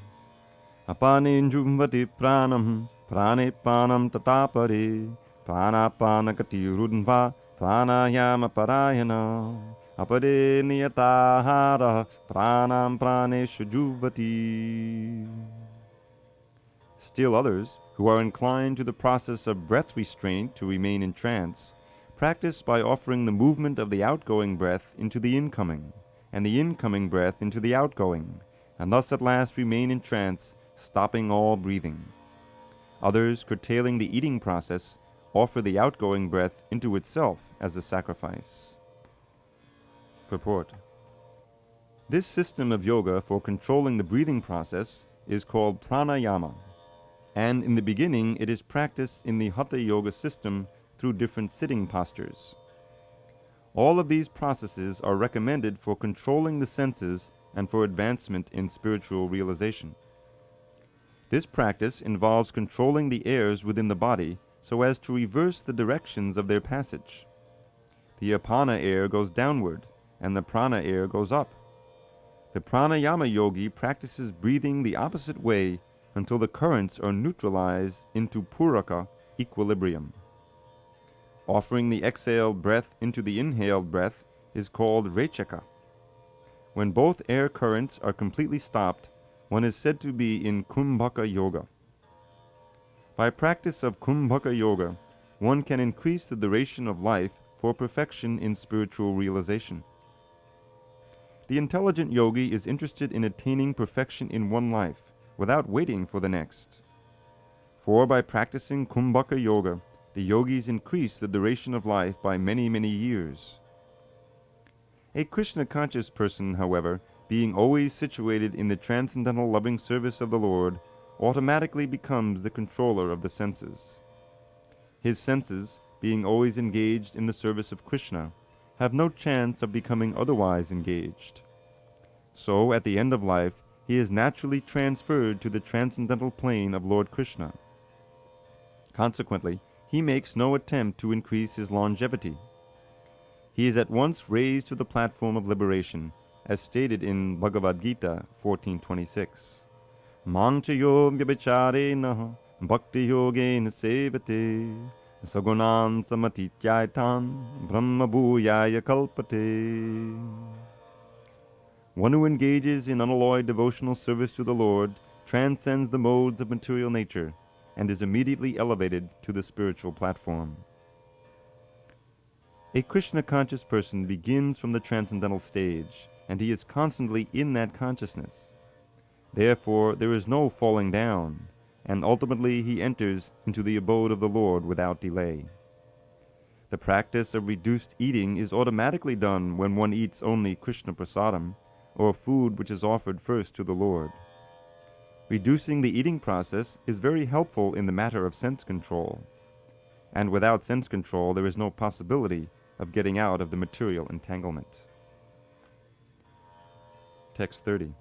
Apani jumvati pranam, prane panam tatapare, pranapana kati rudnva, pranayama parayana, apare niyatahara, pranam praneshu juvati. Still others, who are inclined to the process of breath restraint to remain in trance, practice by offering the movement of the outgoing breath into the incoming, and the incoming breath into the outgoing, and thus at last remain in trance, stopping all breathing. Others, curtailing the eating process, offer the outgoing breath into itself as a sacrifice. Purport. This system of yoga for controlling the breathing process is called pranayama, and in the beginning it is practiced in the Hatha Yoga system through different sitting postures. All of these processes are recommended for controlling the senses and for advancement in spiritual realization. This practice involves controlling the airs within the body so as to reverse the directions of their passage. The apana air goes downward, and the prana air goes up. The pranayama yogi practices breathing the opposite way until the currents are neutralized into puraka, equilibrium. Offering the exhaled breath into the inhaled breath is called rechaka. When both air currents are completely stopped, one is said to be in kumbhaka yoga. By practice of kumbhaka yoga, one can increase the duration of life for perfection in spiritual realization. The intelligent yogi is interested in attaining perfection in one life, without waiting for the next. For by practicing kumbhaka yoga, the yogis increase the duration of life by many, many years. A Krishna-conscious person, however, being always situated in the transcendental loving service of the Lord, automatically becomes the controller of the senses. His senses, being always engaged in the service of Krishna, have no chance of becoming otherwise engaged. So, at the end of life, he is naturally transferred to the transcendental plane of Lord Krishna. Consequently, he makes no attempt to increase his longevity. He is at once raised to the platform of liberation, as stated in Bhagavad Gita 14:26. Manchayo vyabhicharena bhakti yogena sevate sagunan samatityaitan brahma bhuyaya kalpate. One who engages in unalloyed devotional service to the Lord transcends the modes of material nature and is immediately elevated to the spiritual platform. A Krishna-conscious person begins from the transcendental stage, and he is constantly in that consciousness. Therefore, there is no falling down, and ultimately he enters into the abode of the Lord without delay. The practice of reduced eating is automatically done when one eats only Krishna prasadam, or food which is offered first to the Lord. Reducing the eating process is very helpful in the matter of sense control, and without sense control there is no possibility of getting out of the material entanglement. Text 30.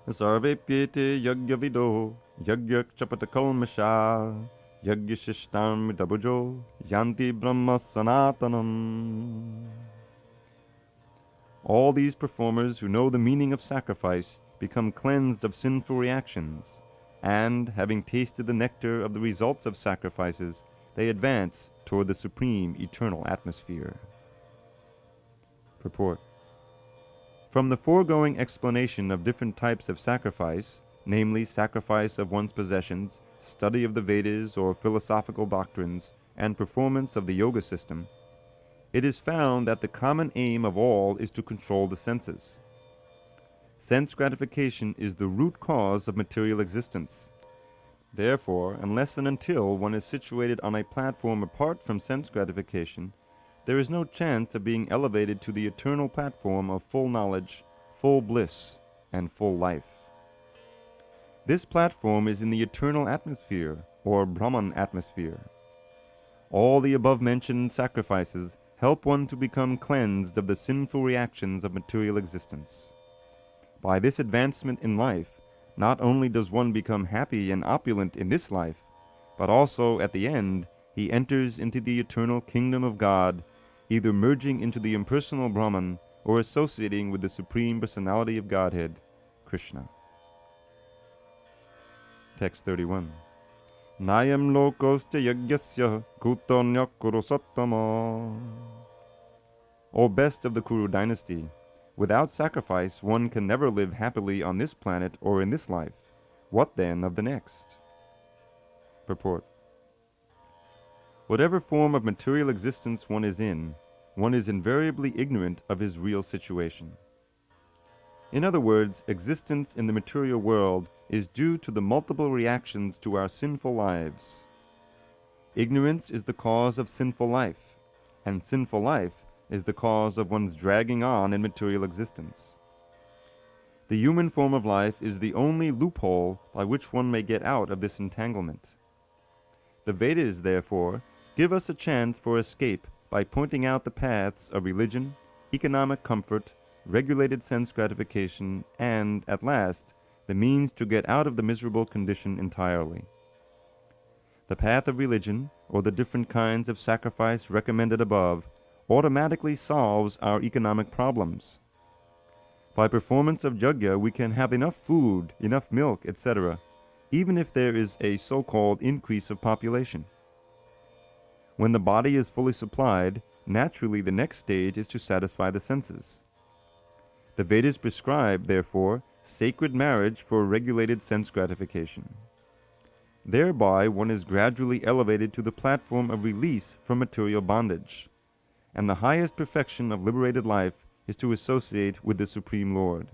Sarvepyete yagyavido yagyak chapata kalmasha yagyashishtam dabujo yanti brahma sanatanam. All these performers who know the meaning of sacrifice become cleansed of sinful reactions, and, having tasted the nectar of the results of sacrifices, they advance toward the supreme eternal atmosphere. Purport. From the foregoing explanation of different types of sacrifice, namely sacrifice of one's possessions, study of the Vedas or philosophical doctrines, and performance of the yoga system, it is found that the common aim of all is to control the senses. Sense gratification is the root cause of material existence. Therefore, unless and until one is situated on a platform apart from sense gratification, there is no chance of being elevated to the eternal platform of full knowledge, full bliss, and full life. This platform is in the eternal atmosphere, or Brahman atmosphere. All the above-mentioned sacrifices help one to become cleansed of the sinful reactions of material existence. By this advancement in life, not only does one become happy and opulent in this life, but also at the end he enters into the eternal kingdom of God, either merging into the impersonal Brahman or associating with the Supreme Personality of Godhead, Krishna. Text 31. Nayam lokostya yagyasya kutonya kurusattama. O best of the Kuru dynasty, without sacrifice one can never live happily on this planet or in this life. What then of the next? Purport. Whatever form of material existence one is invariably ignorant of his real situation. In other words, existence in the material world is due to the multiple reactions to our sinful lives. Ignorance is the cause of sinful life, and sinful life is the cause of one's dragging on in material existence. The human form of life is the only loophole by which one may get out of this entanglement. The Vedas, therefore, give us a chance for escape by pointing out the paths of religion, economic comfort, regulated sense gratification, and, at last, the means to get out of the miserable condition entirely. The path of religion, or the different kinds of sacrifice recommended above, automatically solves our economic problems. By performance of yajna, we can have enough food, enough milk, etc., even if there is a so-called increase of population. When the body is fully supplied, naturally the next stage is to satisfy the senses. The Vedas prescribe, therefore, sacred marriage for regulated sense gratification. Thereby one is gradually elevated to the platform of release from material bondage, and the highest perfection of liberated life is to associate with the Supreme Lord.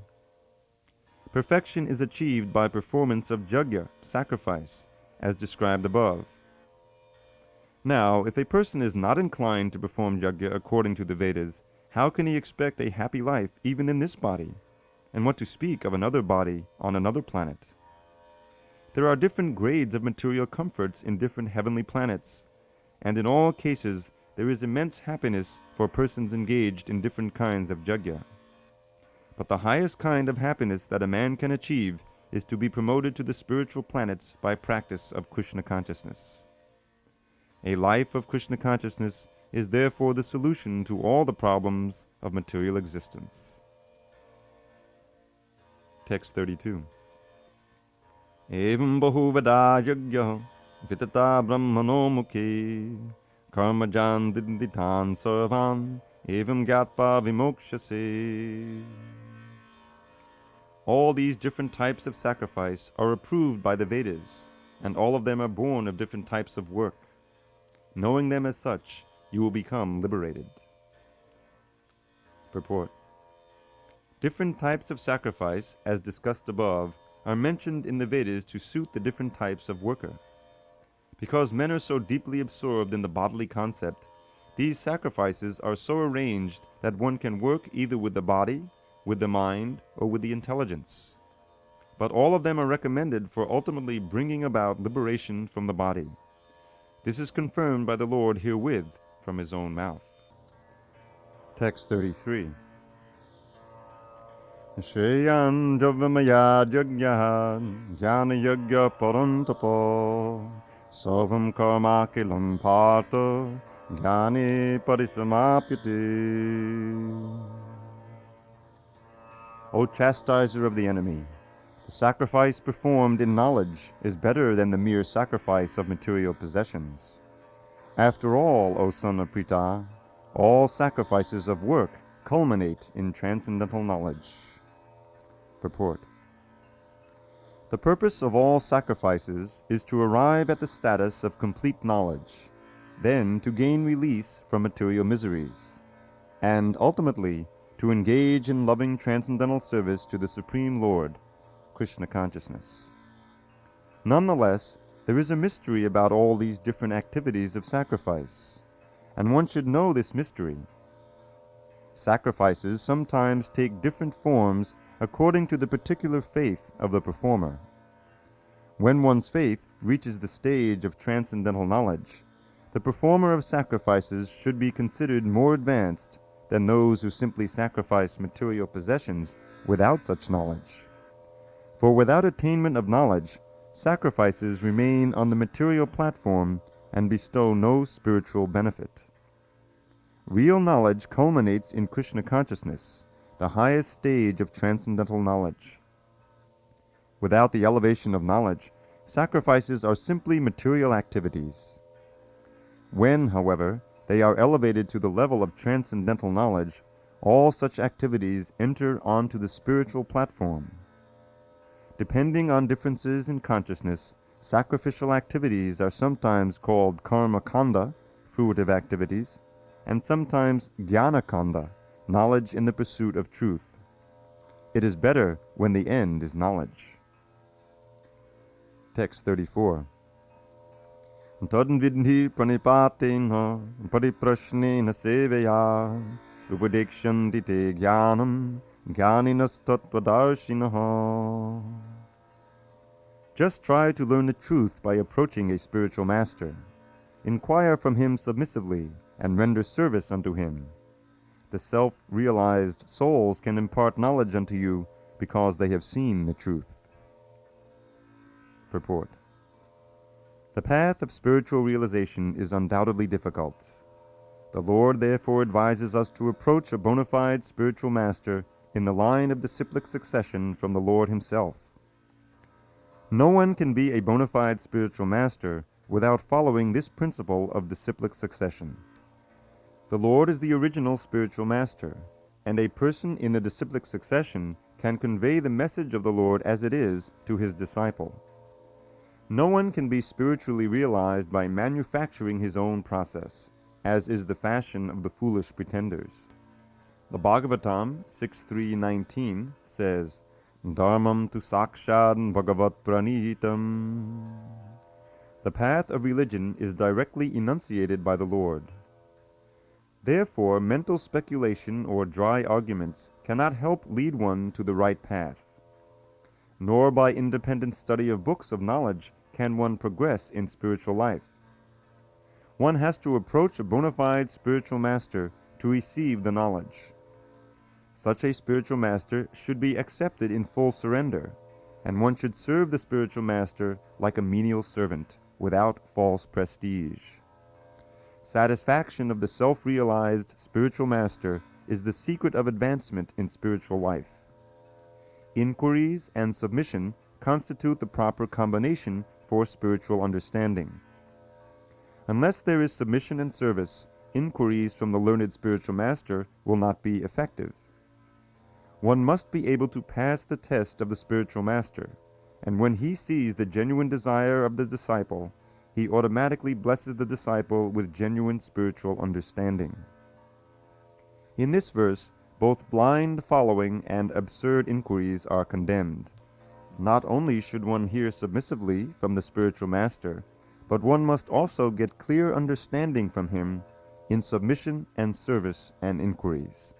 Perfection is achieved by performance of yajna, sacrifice, as described above. Now, if a person is not inclined to perform yajna according to the Vedas, how can he expect a happy life even in this body? And what to speak of another body on another planet? There are different grades of material comforts in different heavenly planets, and in all cases there is immense happiness for persons engaged in different kinds of yajna. But the highest kind of happiness that a man can achieve is to be promoted to the spiritual planets by practice of Krishna consciousness. A life of Krishna consciousness is therefore the solution to all the problems of material existence. Text 32. Evam bahuvada yajna vitata brahmano mukhe karmajan dinditan sarvan evam gatva vimokshase. All these different types of sacrifice are approved by the Vedas, and all of them are born of different types of work. Knowing them as such, you will become liberated. Purport. Different types of sacrifice, as discussed above, are mentioned in the Vedas to suit the different types of worker. Because men are so deeply absorbed in the bodily concept, these sacrifices are so arranged that one can work either with the body, with the mind, or with the intelligence. But all of them are recommended for ultimately bringing about liberation from the body. This is confirmed by the Lord herewith from his own mouth. Text 33. Shreyan javamaya yajna jnana yajna parantapo savam karma kilam partha jnane parisamapyate. O chastiser of the enemy, the sacrifice performed in knowledge is better than the mere sacrifice of material possessions. After all, O son of Pritha, all sacrifices of work culminate in transcendental knowledge. Purport. The purpose of all sacrifices is to arrive at the status of complete knowledge, then to gain release from material miseries, and ultimately to engage in loving transcendental service to the Supreme Lord, Krishna consciousness. Nonetheless, there is a mystery about all these different activities of sacrifice, and one should know this mystery. Sacrifices sometimes take different forms according to the particular faith of the performer. When one's faith reaches the stage of transcendental knowledge, the performer of sacrifices should be considered more advanced than those who simply sacrifice material possessions without such knowledge. For without attainment of knowledge, sacrifices remain on the material platform and bestow no spiritual benefit. Real knowledge culminates in Krishna consciousness, the highest stage of transcendental knowledge. Without the elevation of knowledge, sacrifices are simply material activities. When, however, they are elevated to the level of transcendental knowledge, all such activities enter onto the spiritual platform. Depending on differences in consciousness, sacrificial activities are sometimes called karma kanda, fruitive activities, and sometimes jnana kanda, knowledge in the pursuit of truth. It is better when the end is knowledge. Text 34. Tadvidhi pranipatena pariprashnena seveya upadekshyanti te jnanam jnaninas tattvadarshinaha. Just try to learn the truth by approaching a spiritual master. Inquire from him submissively and render service unto him. The self-realized souls can impart knowledge unto you because they have seen the truth. Purport. The path of spiritual realization is undoubtedly difficult. The Lord therefore advises us to approach a bona fide spiritual master in the line of disciplic succession from the Lord Himself. No one can be a bona fide spiritual master without following this principle of disciplic succession. The Lord is the original spiritual master, and a person in the disciplic succession can convey the message of the Lord as it is to his disciple. No one can be spiritually realized by manufacturing his own process, as is the fashion of the foolish pretenders. The Bhagavatam 6.3.19 says, Dharmam tu sakshad bhagavat pranitam. The path of religion is directly enunciated by the Lord. Therefore, mental speculation or dry arguments cannot help lead one to the right path. Nor by independent study of books of knowledge can one progress in spiritual life. One has to approach a bona fide spiritual master to receive the knowledge. Such a spiritual master should be accepted in full surrender, and one should serve the spiritual master like a menial servant, without false prestige. Satisfaction of the self-realized spiritual master is the secret of advancement in spiritual life. Inquiries and submission constitute the proper combination for spiritual understanding. Unless there is submission and service, inquiries from the learned spiritual master will not be effective. One must be able to pass the test of the spiritual master, and when he sees the genuine desire of the disciple, he automatically blesses the disciple with genuine spiritual understanding. In this verse, both blind following and absurd inquiries are condemned. Not only should one hear submissively from the spiritual master, but one must also get clear understanding from him in submission and service and inquiries.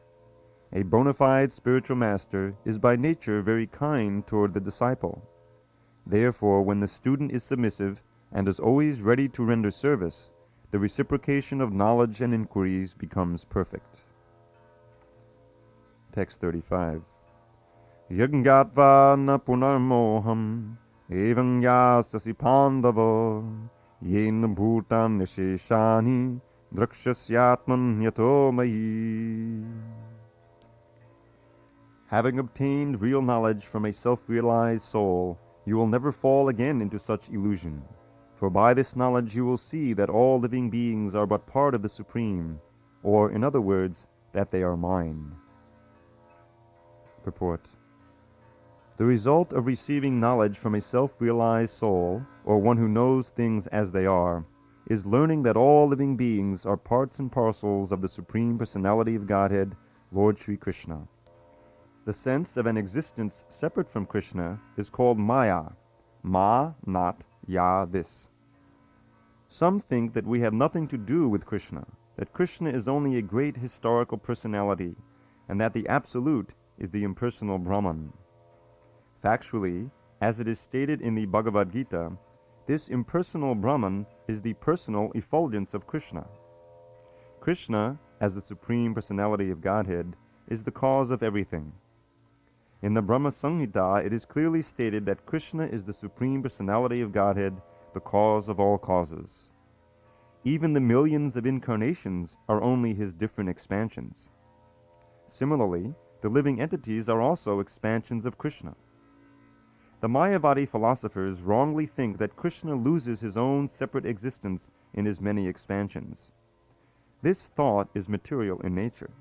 A bona fide spiritual master is by nature very kind toward the disciple. Therefore, when the student is submissive and is always ready to render service, the reciprocation of knowledge and inquiries becomes perfect. Text 35. Yagnatva na punarmoham evam yasasi pandava yena bhutan nisheshani drakshasyatman yato mayi. Having obtained real knowledge from a self-realized soul, you will never fall again into such illusion. For by this knowledge you will see that all living beings are but part of the Supreme, or, in other words, that they are mine. Purport. The result of receiving knowledge from a self-realized soul, or one who knows things as they are, is learning that all living beings are parts and parcels of the Supreme Personality of Godhead, Lord Sri Krishna. The sense of an existence separate from Krishna is called Maya. Ma, not, ya, this. Some think that we have nothing to do with Krishna, that Krishna is only a great historical personality, and that the Absolute is the impersonal Brahman. Factually, as it is stated in the Bhagavad Gita, this impersonal Brahman is the personal effulgence of Krishna. Krishna, as the Supreme Personality of Godhead, is the cause of everything. In the Brahma Samhita, it is clearly stated that Krishna is the Supreme Personality of Godhead, the cause of all causes. Even the millions of incarnations are only his different expansions. Similarly, the living entities are also expansions of Krishna. The Mayavadi philosophers wrongly think that Krishna loses his own separate existence in his many expansions. This thought is material in nature.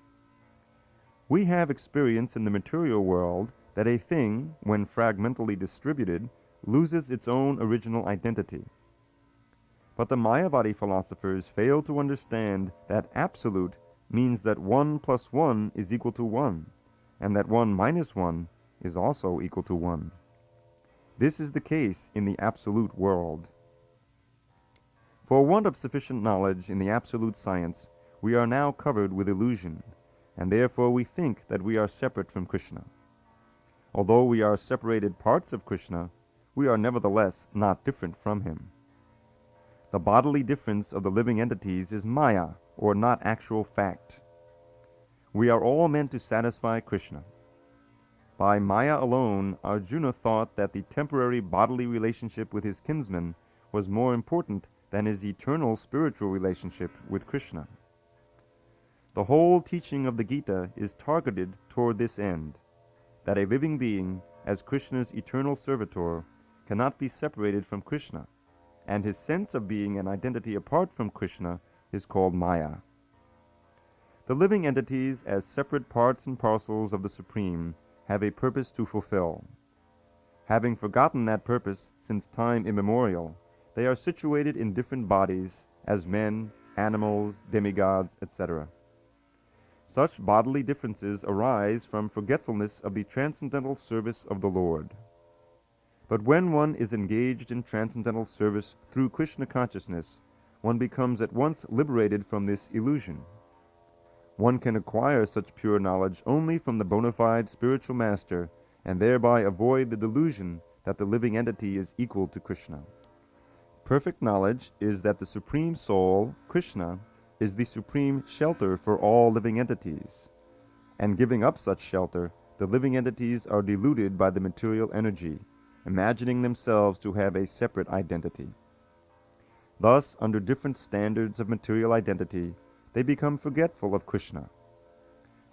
We have experience in the material world that a thing, when fragmentally distributed, loses its own original identity. But the Mayavadi philosophers fail to understand that absolute means that 1 plus 1 is equal to 1, and that 1 minus 1 is also equal to 1. This is the case in the absolute world. For want of sufficient knowledge in the absolute science, we are now covered with illusion, and therefore we think that we are separate from Krishna. Although we are separated parts of Krishna, we are nevertheless not different from him. The bodily difference of the living entities is Maya, or not actual fact. We are all meant to satisfy Krishna. By Maya alone, Arjuna thought that the temporary bodily relationship with his kinsman was more important than his eternal spiritual relationship with Krishna. The whole teaching of the Gita is targeted toward this end, that a living being, as Krishna's eternal servitor, cannot be separated from Krishna, and his sense of being an identity apart from Krishna is called Maya. The living entities, as separate parts and parcels of the Supreme, have a purpose to fulfill. Having forgotten that purpose since time immemorial, they are situated in different bodies as men, animals, demigods, etc. Such bodily differences arise from forgetfulness of the transcendental service of the Lord. But when one is engaged in transcendental service through Krishna consciousness, one becomes at once liberated from this illusion. One can acquire such pure knowledge only from the bona fide spiritual master, and thereby avoid the delusion that the living entity is equal to Krishna. Perfect knowledge is that the Supreme Soul, Krishna, is the supreme shelter for all living entities. And giving up such shelter, the living entities are deluded by the material energy, imagining themselves to have a separate identity. Thus, under different standards of material identity, they become forgetful of Krishna.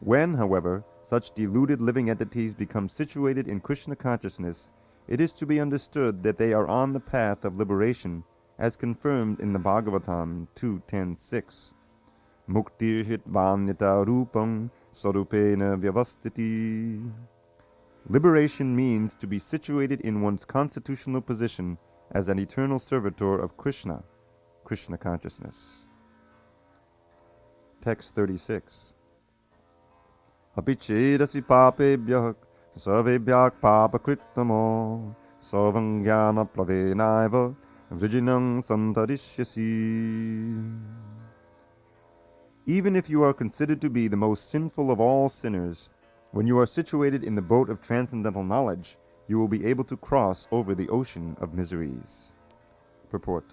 When, however, such deluded living entities become situated in Krishna consciousness, it is to be understood that they are on the path of liberation, as confirmed in the Bhagavatam 2.10.6. Muktir hitvanyata rupam sarupena vyavastiti. Liberation means to be situated in one's constitutional position as an eternal servitor of Krishna, Krishna consciousness. Text 36. Apichedasi papebhyak sarvebhyak papakritamo sarvam jnana pravenaiva vrijinam santarishyasi. Even if you are considered to be the most sinful of all sinners, when you are situated in the boat of transcendental knowledge, you will be able to cross over the ocean of miseries. Purport.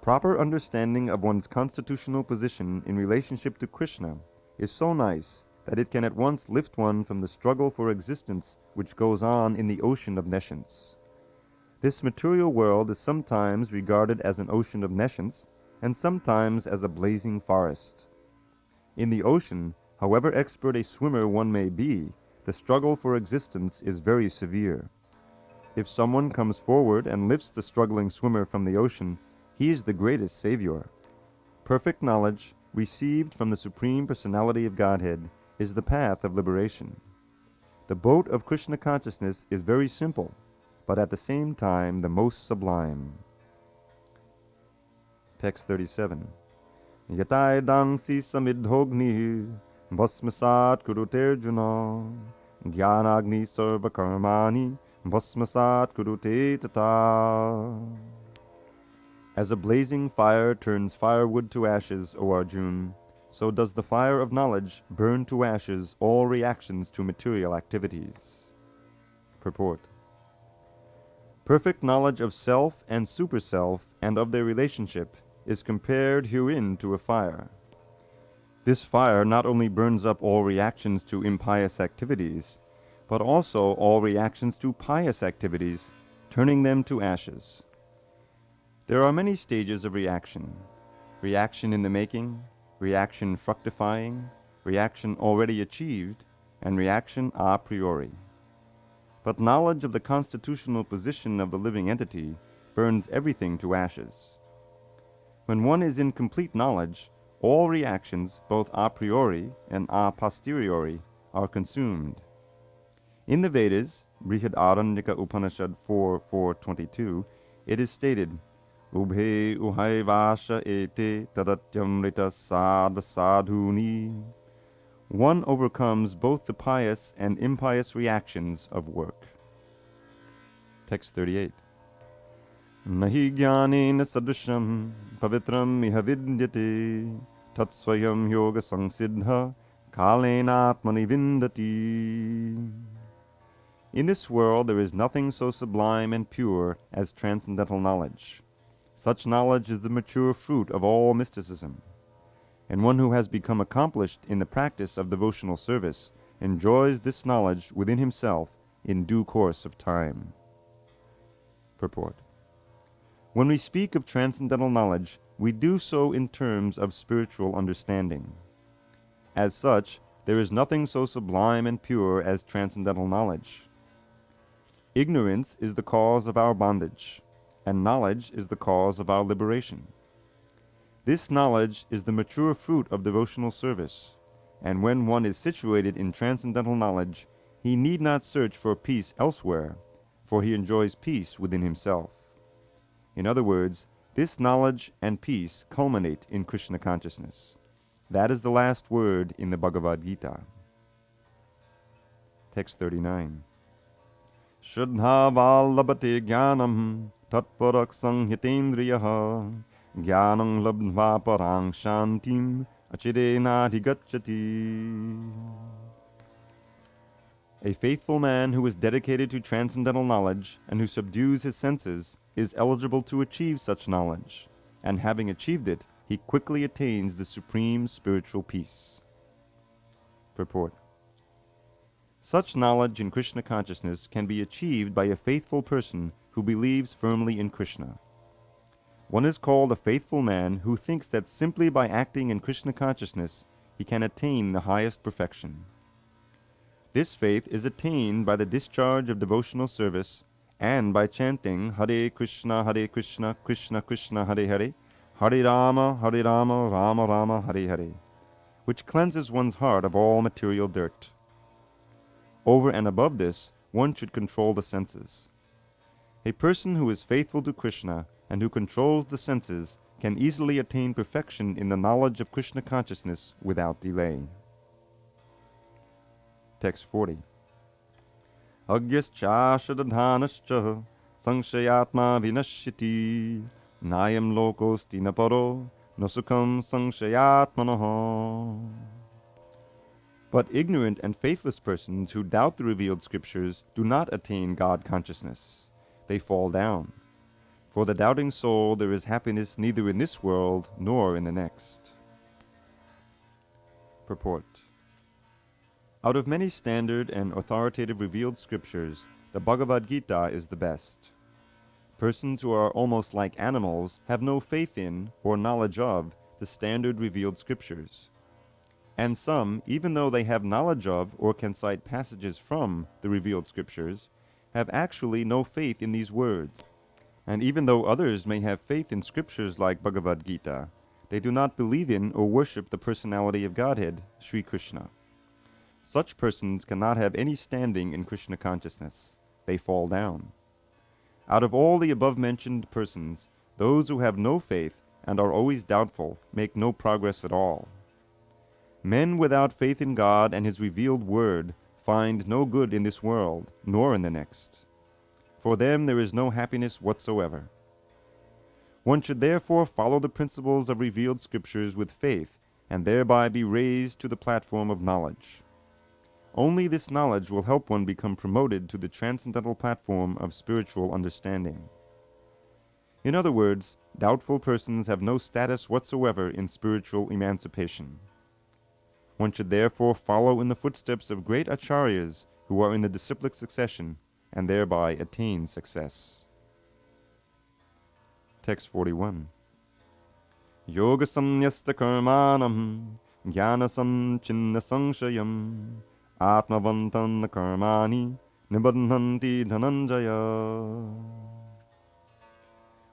Proper understanding of one's constitutional position in relationship to Krishna is so nice that it can at once lift one from the struggle for existence which goes on in the ocean of nescience. This material world is sometimes regarded as an ocean of nescience, and sometimes as a blazing forest. In the ocean, however expert a swimmer one may be, the struggle for existence is very severe. If someone comes forward and lifts the struggling swimmer from the ocean, he is the greatest savior. Perfect knowledge, received from the Supreme Personality of Godhead, is the path of liberation. The boat of Krishna consciousness is very simple, but at the same time the most sublime. Text 37. Yataidang si samidhogni bhasmasat kurute Arjuna jnanagni sarva karmani bhasmasat kurute tata. As a blazing fire turns firewood to ashes, O Arjuna, so does the fire of knowledge burn to ashes all reactions to material activities. Purport. Perfect knowledge of self and superself and of their relationship is compared herein to a fire. This fire not only burns up all reactions to impious activities, but also all reactions to pious activities, turning them to ashes. There are many stages of reaction: reaction in the making, reaction fructifying, reaction already achieved, and reaction a priori. But knowledge of the constitutional position of the living entity burns everything to ashes. When one is in complete knowledge, all reactions, both a priori and a posteriori, are consumed. In the Vedas, Brihadaranyaka Upanishad 4.4.22, it is stated, Ubhe uhai vasha ete tadatyamrita sadva sadhuni. One overcomes both the pious and impious reactions of work. Text 38. Nahi jnanena sadrisham pavitram iha vidyate tatsvayam yoga samsiddha kalena atmani vindati. In this world there is nothing so sublime and pure as transcendental knowledge. Such knowledge is the mature fruit of all mysticism, and one who has become accomplished in the practice of devotional service enjoys this knowledge within himself in due course of time. Purport. When we speak of transcendental knowledge, we do so in terms of spiritual understanding. As such, there is nothing so sublime and pure as transcendental knowledge. Ignorance is the cause of our bondage, and knowledge is the cause of our liberation. This knowledge is the mature fruit of devotional service, and when one is situated in transcendental knowledge, he need not search for peace elsewhere, for he enjoys peace within himself. In other words, this knowledge and peace culminate in Krishna consciousness. That is the last word in the Bhagavad Gita. Text 39. Shuddha vallabhate jnanam tatparak sanghitendriyaha jnanam labdhva parang shantim achidenadhigacchati. A faithful man who is dedicated to transcendental knowledge and who subdues his senses is eligible to achieve such knowledge, and having achieved it, he quickly attains the supreme spiritual peace. Purport. Such knowledge in Krishna consciousness can be achieved by a faithful person who believes firmly in Krishna. One is called a faithful man who thinks that simply by acting in Krishna consciousness he can attain the highest perfection. This faith is attained by the discharge of devotional service and by chanting Hare Krishna, Krishna Krishna, Hare Hare, Hare Rama, Rama Rama, Hare Hare, which cleanses one's heart of all material dirt. Over and above this, one should control the senses. A person who is faithful to Krishna and who controls the senses can easily attain perfection in the knowledge of Krishna consciousness without delay. Text 40. Agyascha Sanshayatma vinashyati Nayam lokosti naparo Nasukham Sanshayatmanaha. But ignorant and faithless persons who doubt the revealed scriptures do not attain God consciousness. They fall down. For the doubting soul there is happiness neither in this world nor in the next. Purport. Out of many standard and authoritative revealed scriptures, the Bhagavad Gita is the best. Persons who are almost like animals have no faith in or knowledge of the standard revealed scriptures. And some, even though they have knowledge of or can cite passages from the revealed scriptures, have actually no faith in these words. And even though others may have faith in scriptures like Bhagavad Gita, they do not believe in or worship the personality of Godhead, Sri Krishna. Such persons cannot have any standing in Krishna consciousness. They fall down. Out of all the above-mentioned persons, those who have no faith and are always doubtful make no progress at all. Men without faith in God and His revealed word find no good in this world, nor in the next. For them there is no happiness whatsoever. One should therefore follow the principles of revealed scriptures with faith, and thereby be raised to the platform of knowledge. Only this knowledge will help one become promoted to the transcendental platform of spiritual understanding. In other words, doubtful persons have no status whatsoever in spiritual emancipation. One should therefore follow in the footsteps of great acharyas who are in the disciplic succession, and thereby attain success. Text 41. Yoga samyasta karmanam jnana samchinna sanshayam atmavantan karmani nibadhanti dhananjaya.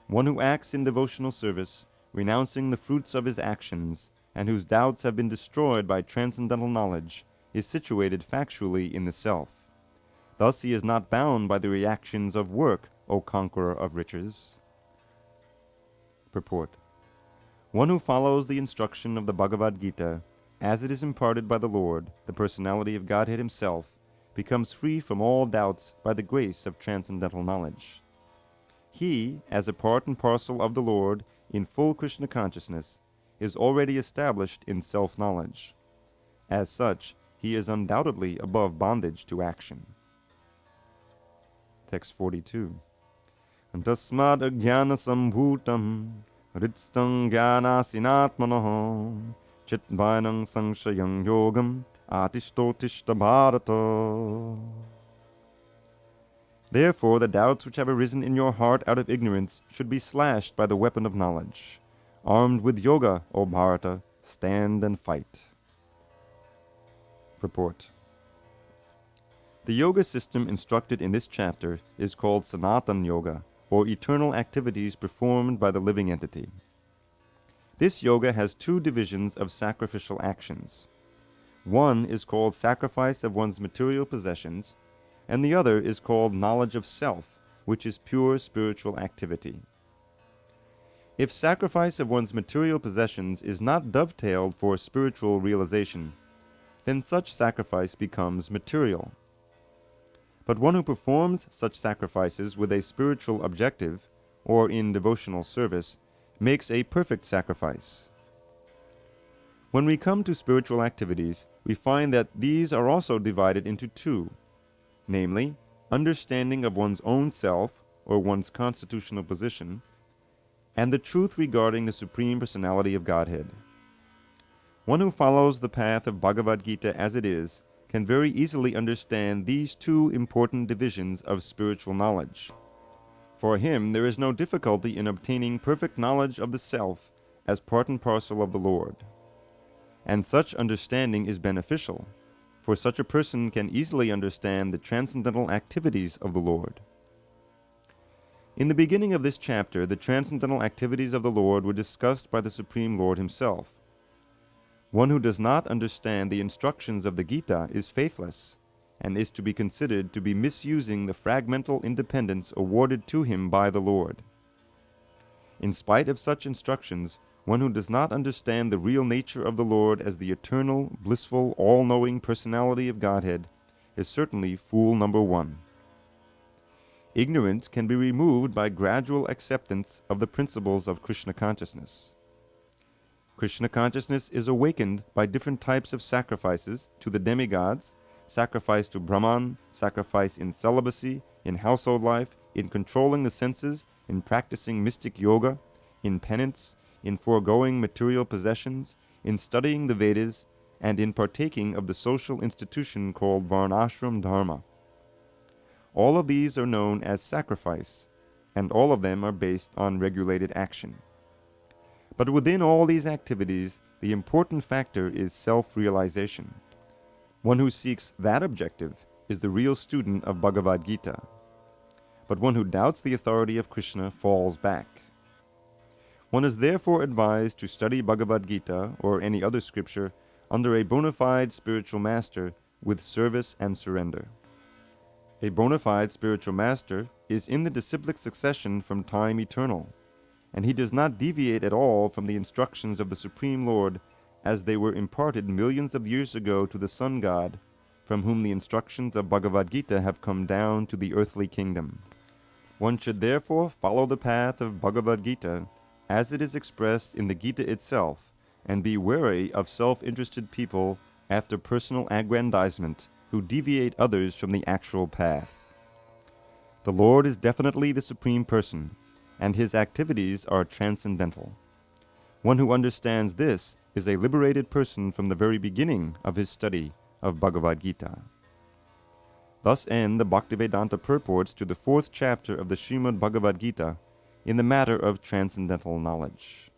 One who acts in devotional service, renouncing the fruits of his actions, and whose doubts have been destroyed by transcendental knowledge, is situated factually in the self. Thus he is not bound by the reactions of work, O conqueror of riches. Purport. One who follows the instruction of the Bhagavad Gita, as it is imparted by the Lord, the personality of Godhead Himself, becomes free from all doubts by the grace of transcendental knowledge. He, as a part and parcel of the Lord in full Krishna consciousness, is already established in self-knowledge. As such, he is undoubtedly above bondage to action. Text 42. Tasmad ajnana sambhutam ritstang jnanasinatmanaha chitvainang sanshayang yogam atistotishta bharata. Therefore, the doubts which have arisen in your heart out of ignorance should be slashed by the weapon of knowledge. Armed with yoga, O Bharata, stand and fight. Purport. The yoga system instructed in this chapter is called Sanatan Yoga, or eternal activities performed by the living entity. This yoga has two divisions of sacrificial actions. One is called sacrifice of one's material possessions, and the other is called knowledge of self, which is pure spiritual activity. If sacrifice of one's material possessions is not dovetailed for spiritual realization, then such sacrifice becomes material. But one who performs such sacrifices with a spiritual objective, or in devotional service, makes a perfect sacrifice. When we come to spiritual activities, we find that these are also divided into two, namely, understanding of one's own self, or one's constitutional position, and the truth regarding the Supreme Personality of Godhead. One who follows the path of Bhagavad Gita as it is can very easily understand these two important divisions of spiritual knowledge. For him, there is no difficulty in obtaining perfect knowledge of the self as part and parcel of the Lord. And such understanding is beneficial, for such a person can easily understand the transcendental activities of the Lord. In the beginning of this chapter, the transcendental activities of the Lord were discussed by the Supreme Lord Himself. One who does not understand the instructions of the Gita is faithless, and is to be considered to be misusing the fragmental independence awarded to him by the Lord. In spite of such instructions, one who does not understand the real nature of the Lord as the eternal, blissful, all-knowing personality of Godhead is certainly fool number one. Ignorance can be removed by gradual acceptance of the principles of Krishna consciousness. Krishna consciousness is awakened by different types of sacrifices to the demigods, sacrifice to Brahman, sacrifice in celibacy, in household life, in controlling the senses, in practicing mystic yoga, in penance, in foregoing material possessions, in studying the Vedas, and in partaking of the social institution called Varnashram Dharma. All of these are known as sacrifice, and all of them are based on regulated action. But within all these activities, the important factor is self-realization. One who seeks that objective is the real student of Bhagavad Gita. But one who doubts the authority of Krishna falls back. One is therefore advised to study Bhagavad Gita or any other scripture under a bona fide spiritual master with service and surrender. A bona fide spiritual master is in the disciplic succession from time eternal, and he does not deviate at all from the instructions of the Supreme Lord as they were imparted millions of years ago to the Sun God, from whom the instructions of Bhagavad Gita have come down to the earthly kingdom. One should therefore follow the path of Bhagavad Gita as it is expressed in the Gita itself, and be wary of self-interested people after personal aggrandizement who deviate others from the actual path. The Lord is definitely the Supreme Person, and his activities are transcendental. One who understands this is a liberated person from the very beginning of his study of Bhagavad Gita. Thus end the Bhaktivedanta purports to the 4th chapter of the Srimad Bhagavad Gita in the matter of transcendental knowledge.